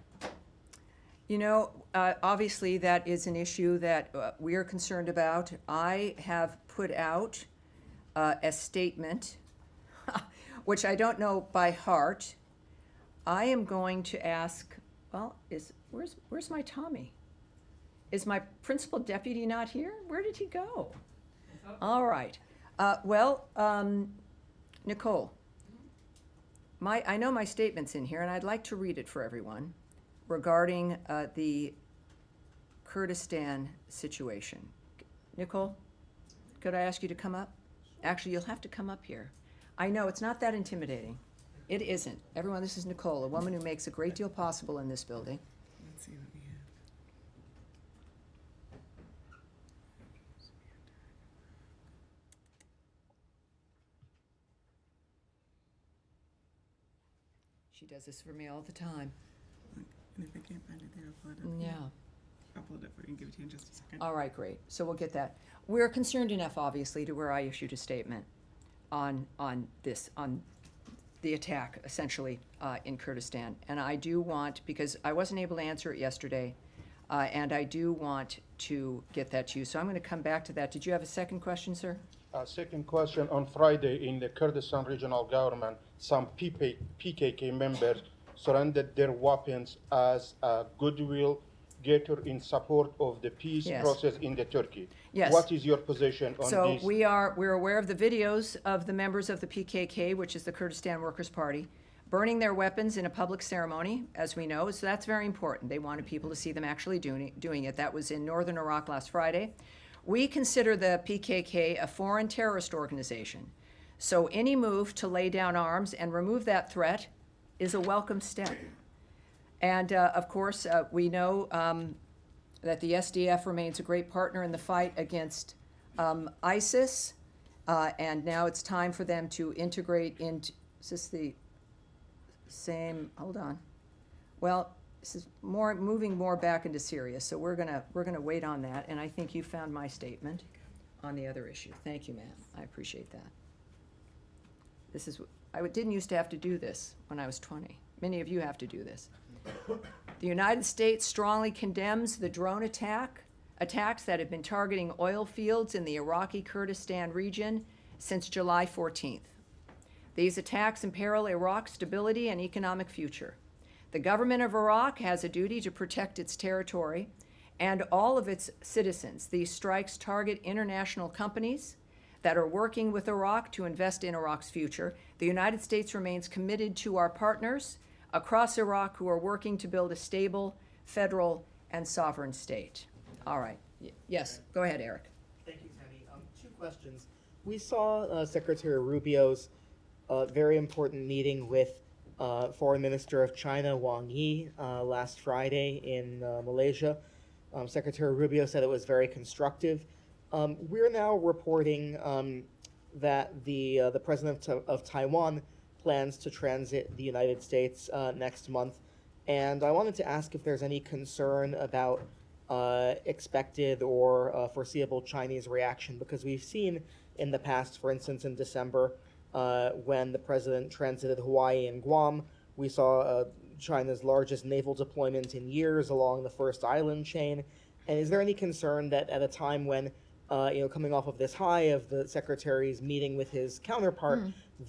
You know, obviously that is an issue that we are concerned about. I have put out a statement, which I don't know by heart. I am going to ask, well, where's my Tommy? Is my principal deputy not here? Where did he go? All right. Nicole, I know my statement's in here, and I'd like to read it for everyone regarding the Kurdistan situation. Nicole, could I ask you to come up? Actually, you'll have to come up here. I know, it's not that intimidating. It isn't. Everyone, this is Nicole, a woman who makes a great deal possible in this building. Let's see what we have. She does this for me all the time. And if I can't find it there, I'll pull it up. Yeah. I'll pull it up for you and give it to you in just a second. All right, great. So we'll get that. We're concerned enough, obviously, to where I issued a statement on the attack, essentially, in Kurdistan. And I do want, because I wasn't able to answer it yesterday, and I do want to get that to you. So I'm going to come back to that. Did you have a second question, sir? Second question, on Friday in the Kurdistan regional government, some PKK members surrendered their weapons as a goodwill gesture in support of the peace Yes. process in the Turkey. Yes. What is your position on So this? we're aware of the videos of the members of the PKK, which is the Kurdistan Workers' Party, burning their weapons in a public ceremony, as we know. So that's very important. They wanted people to see them actually doing it. That was in northern Iraq last Friday. We consider the PKK a foreign terrorist organization. So any move to lay down arms and remove that threat is a welcome step. And of course, we know that the SDF remains a great partner in the fight against ISIS. And now it's time for them to integrate into, is this the same, hold on. Well, this is moving more back into Syria, so we're gonna wait on that, and I think you found my statement on the other issue. Thank you, ma'am. I appreciate that. This is, I didn't used to have to do this when I was 20. Many of you have to do this. The United States strongly condemns the drone attacks that have been targeting oil fields in the Iraqi Kurdistan region since July 14th. These attacks imperil Iraq's stability and economic future. The government of Iraq has a duty to protect its territory and all of its citizens. These strikes target international companies that are working with Iraq to invest in Iraq's future. The United States remains committed to our partners across Iraq who are working to build a stable, federal, and sovereign state. All right. Yes, go ahead, Eric. Thank you, Tammy. Two questions. We saw Secretary Rubio's very important meeting with Foreign Minister of China, Wang Yi, last Friday in Malaysia. Secretary Rubio said it was very constructive. We're now reporting that the president of Taiwan plans to transit the United States next month. And I wanted to ask if there's any concern about expected or foreseeable Chinese reaction, because we've seen in the past, for instance, in December, when the president transited Hawaii and Guam, we saw China's largest naval deployment in years along the first island chain. And is there any concern that at a time when, coming off of this high of the secretary's meeting with his counterpart,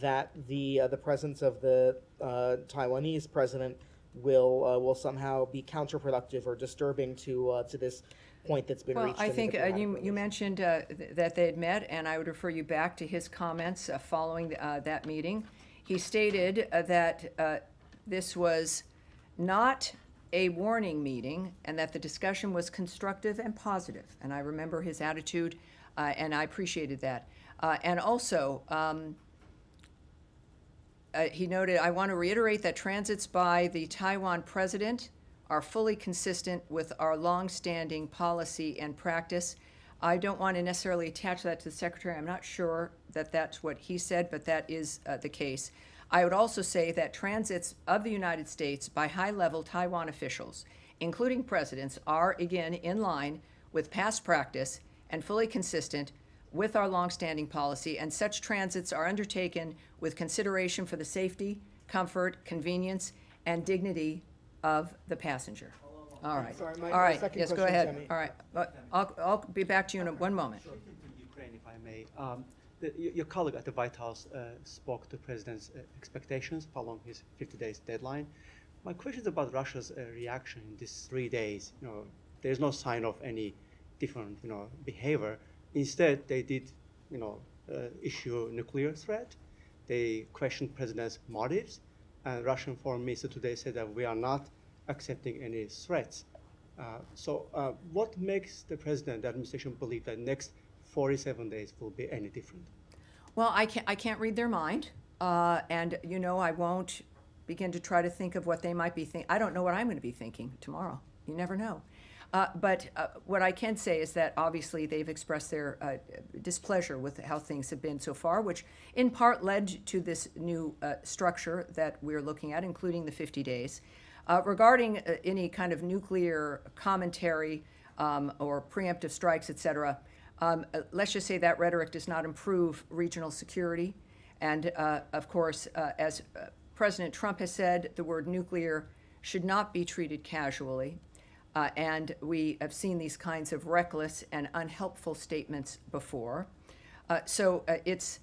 that the presence of the Taiwanese president will somehow be counterproductive or disturbing to this point that's been reached? Well, I think you mentioned that they had met, and I would refer you back to his comments following that meeting. He stated that this was not a warning meeting and that the discussion was constructive and positive. And I remember his attitude, and I appreciated that. And also, he noted, I want to reiterate that transits by the Taiwan president are fully consistent with our longstanding policy and practice. I don't want to necessarily attach that to the secretary. I'm not sure that that's what he said, but that is the case. I would also say that transits of the United States by high-level Taiwan officials, including presidents, are again in line with past practice and fully consistent with our longstanding policy, and such transits are undertaken with consideration for the safety, comfort, convenience, and dignity of the passenger. All right. Sorry, All my right. second Yes, go question, ahead. Tammy. All right. I'll be back to you in one moment. Ukraine, if I may. Your colleague at the White House spoke to President's expectations following his 50 days deadline. My question is about Russia's reaction in these 3 days. There's no sign of any different, behavior. Instead, they did, issue a nuclear threat. They questioned President's motives. And Russian foreign minister today said that we are not accepting any threats. So what makes the president, the administration, believe that next 47 days will be any different? Well, I can't read their mind, and I won't begin to try to think of what they might be thinking. I don't know what I'm going to be thinking tomorrow. You never know. But what I can say is that obviously they've expressed their displeasure with how things have been so far, which in part led to this new structure that we're looking at, including the 50 days. Regarding any kind of nuclear commentary or preemptive strikes, et cetera, let's just say that rhetoric does not improve regional security. And of course, as President Trump has said, the word nuclear should not be treated casually. And we have seen these kinds of reckless and unhelpful statements before. So it's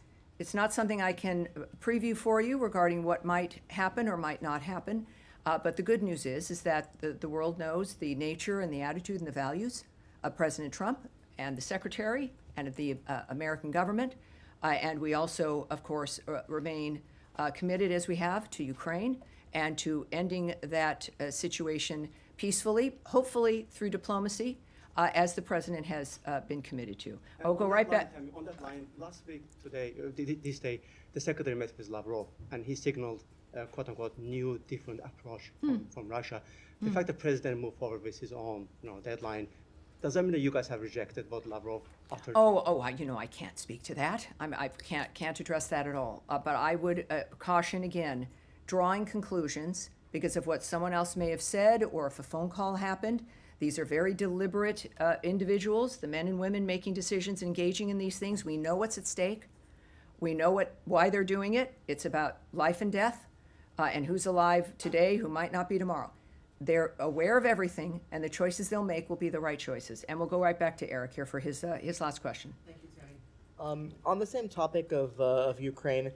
not something I can preview for you regarding what might happen or might not happen. But the good news is that the world knows the nature and the attitude and the values of President Trump and the Secretary and of the American government. And we also, of course, remain committed, as we have, to Ukraine and to ending that situation peacefully, hopefully through diplomacy, as the president has been committed to. I'll go right back. On that line, last week, this day, the secretary met with Lavrov, and he signaled, quote unquote, new, different approach from Russia. The fact the president moved forward with his own, deadline, does that mean that you guys have rejected what Lavrov after? I can't speak to that. I can't address that at all. But I would caution again, drawing conclusions because of what someone else may have said or if a phone call happened. These are very deliberate individuals, the men and women making decisions, engaging in these things. We know what's at stake. We know why they're doing it. It's about life and death and who's alive today, who might not be tomorrow. They're aware of everything, and the choices they'll make will be the right choices. And we'll go right back to Eric here for his last question. Thank you, Tammy. On the same topic of Ukraine,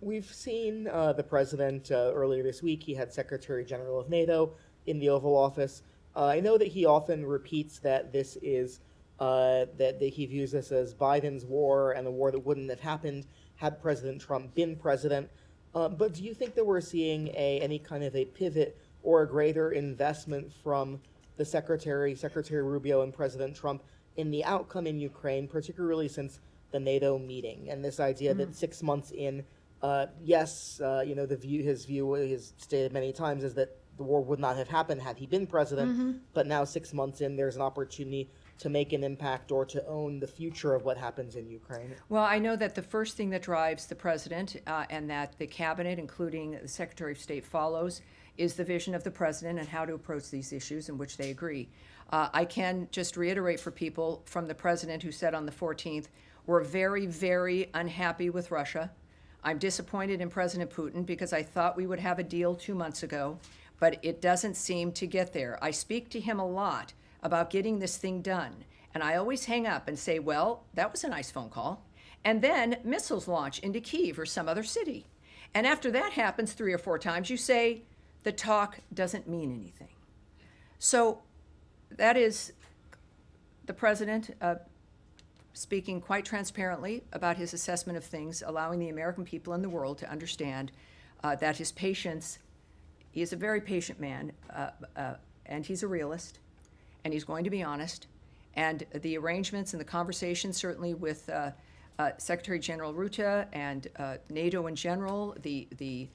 we've seen the president earlier this week. He had Secretary General of NATO in the Oval Office. I know that he often repeats that this is that he views this as Biden's war and a war that wouldn't have happened had President Trump been president. But do you think that we're seeing any kind of a pivot or a greater investment from the Secretary Rubio and President Trump in the outcome in Ukraine, particularly since the NATO meeting and this idea that 6 months in, his view is stated many times is that the war would not have happened had he been president, but now 6 months in, there's an opportunity to make an impact or to own the future of what happens in Ukraine? Well, I know that the first thing that drives the president and that the cabinet, including the Secretary of State, follows is the vision of the president and how to approach these issues in which they agree. I can just reiterate for people from the president who said on the 14th, we're very, very unhappy with Russia. I'm disappointed in President Putin because I thought we would have a deal 2 months ago, but it doesn't seem to get there. I speak to him a lot about getting this thing done. And I always hang up and say, well, that was a nice phone call. And then missiles launch into Kyiv or some other city. And after that happens 3 or 4 times, you say, the talk doesn't mean anything. So that is the president speaking quite transparently about his assessment of things, allowing the American people and the world to understand that his patience, he is a very patient man, and he's a realist. And he's going to be honest. And the arrangements and the conversations, certainly with Secretary General Rutte and NATO in general, the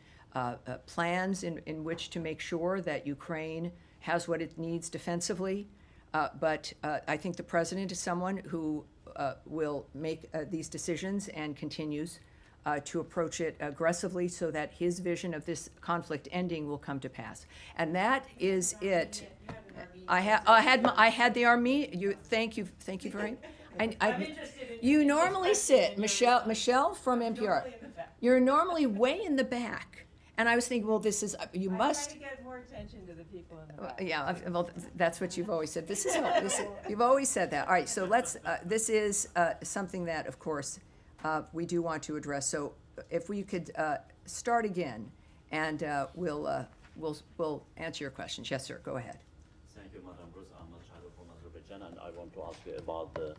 plans in which to make sure that Ukraine has what it needs defensively. But I think the president is someone who will make these decisions and continues to approach it aggressively so that his vision of this conflict ending will come to pass. And that is it. I had the Army. Thank you very. I'm interested in. you in normally perspective sit, in Michelle from NPR. normally in the back. You're normally way in the back. And I was thinking, well, this is, you must. I try to get more attention to the people in the back. Yeah, well, that's what you've always said. You've always said that. All right, so this is something that, of course, we do want to address. So if we could start again, and we'll answer your questions. Yes, sir, go ahead. Thank you, Madam Bruce. I'm Shahid from Azerbaijan, and I want to ask you about the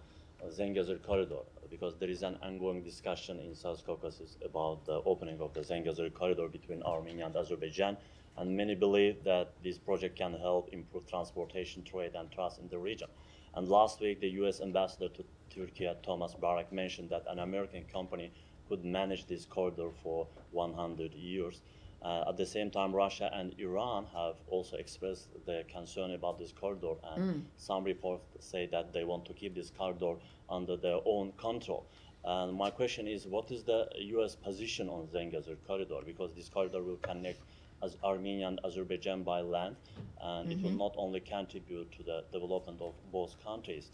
Zengezur corridor, because there is an ongoing discussion in South Caucasus about the opening of the Zengezur corridor between Armenia and Azerbaijan, and many believe that this project can help improve transportation, trade, and trust in the region. And last week, the U.S. ambassador to Turkey, Thomas Barak, mentioned that an American company could manage this corridor for 100 years. At the same time, Russia and Iran have also expressed their concern about this corridor, and some reports say that they want to keep this corridor under their own control. And my question is, what is the U.S. position on Zengezur corridor? Because this corridor will connect Armenia and Azerbaijan by land, and it will not only contribute to the development of both countries,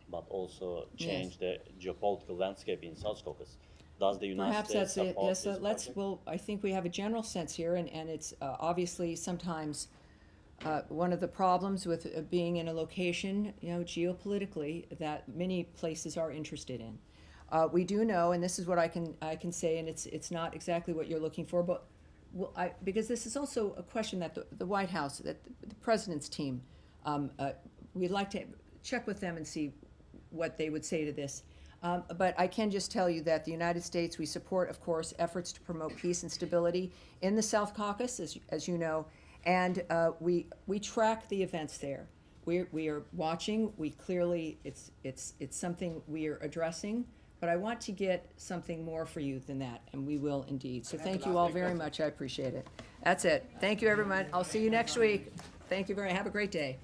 but also change the geopolitical landscape in South Caucasus. Does the United Perhaps States that's it. support Yes, this project? well, I think we have a general sense here, and it's obviously sometimes one of the problems with being in a location, geopolitically, that many places are interested in. We do know, and this is what I can say, and it's not exactly what you're looking for, but because this is also a question that the White House, that the President's team, we'd like to check with them and see what they would say to this. But I can just tell you that the United States, we support, of course, efforts to promote peace and stability in the South Caucasus, as you know, and we track the events there. We are watching. We clearly, it's something we are addressing. But I want to get something more for you than that, and we will indeed. So thank you all very much. I appreciate it. That's it. Thank you, everyone. I'll see you next week. Thank you very much. Have a great day.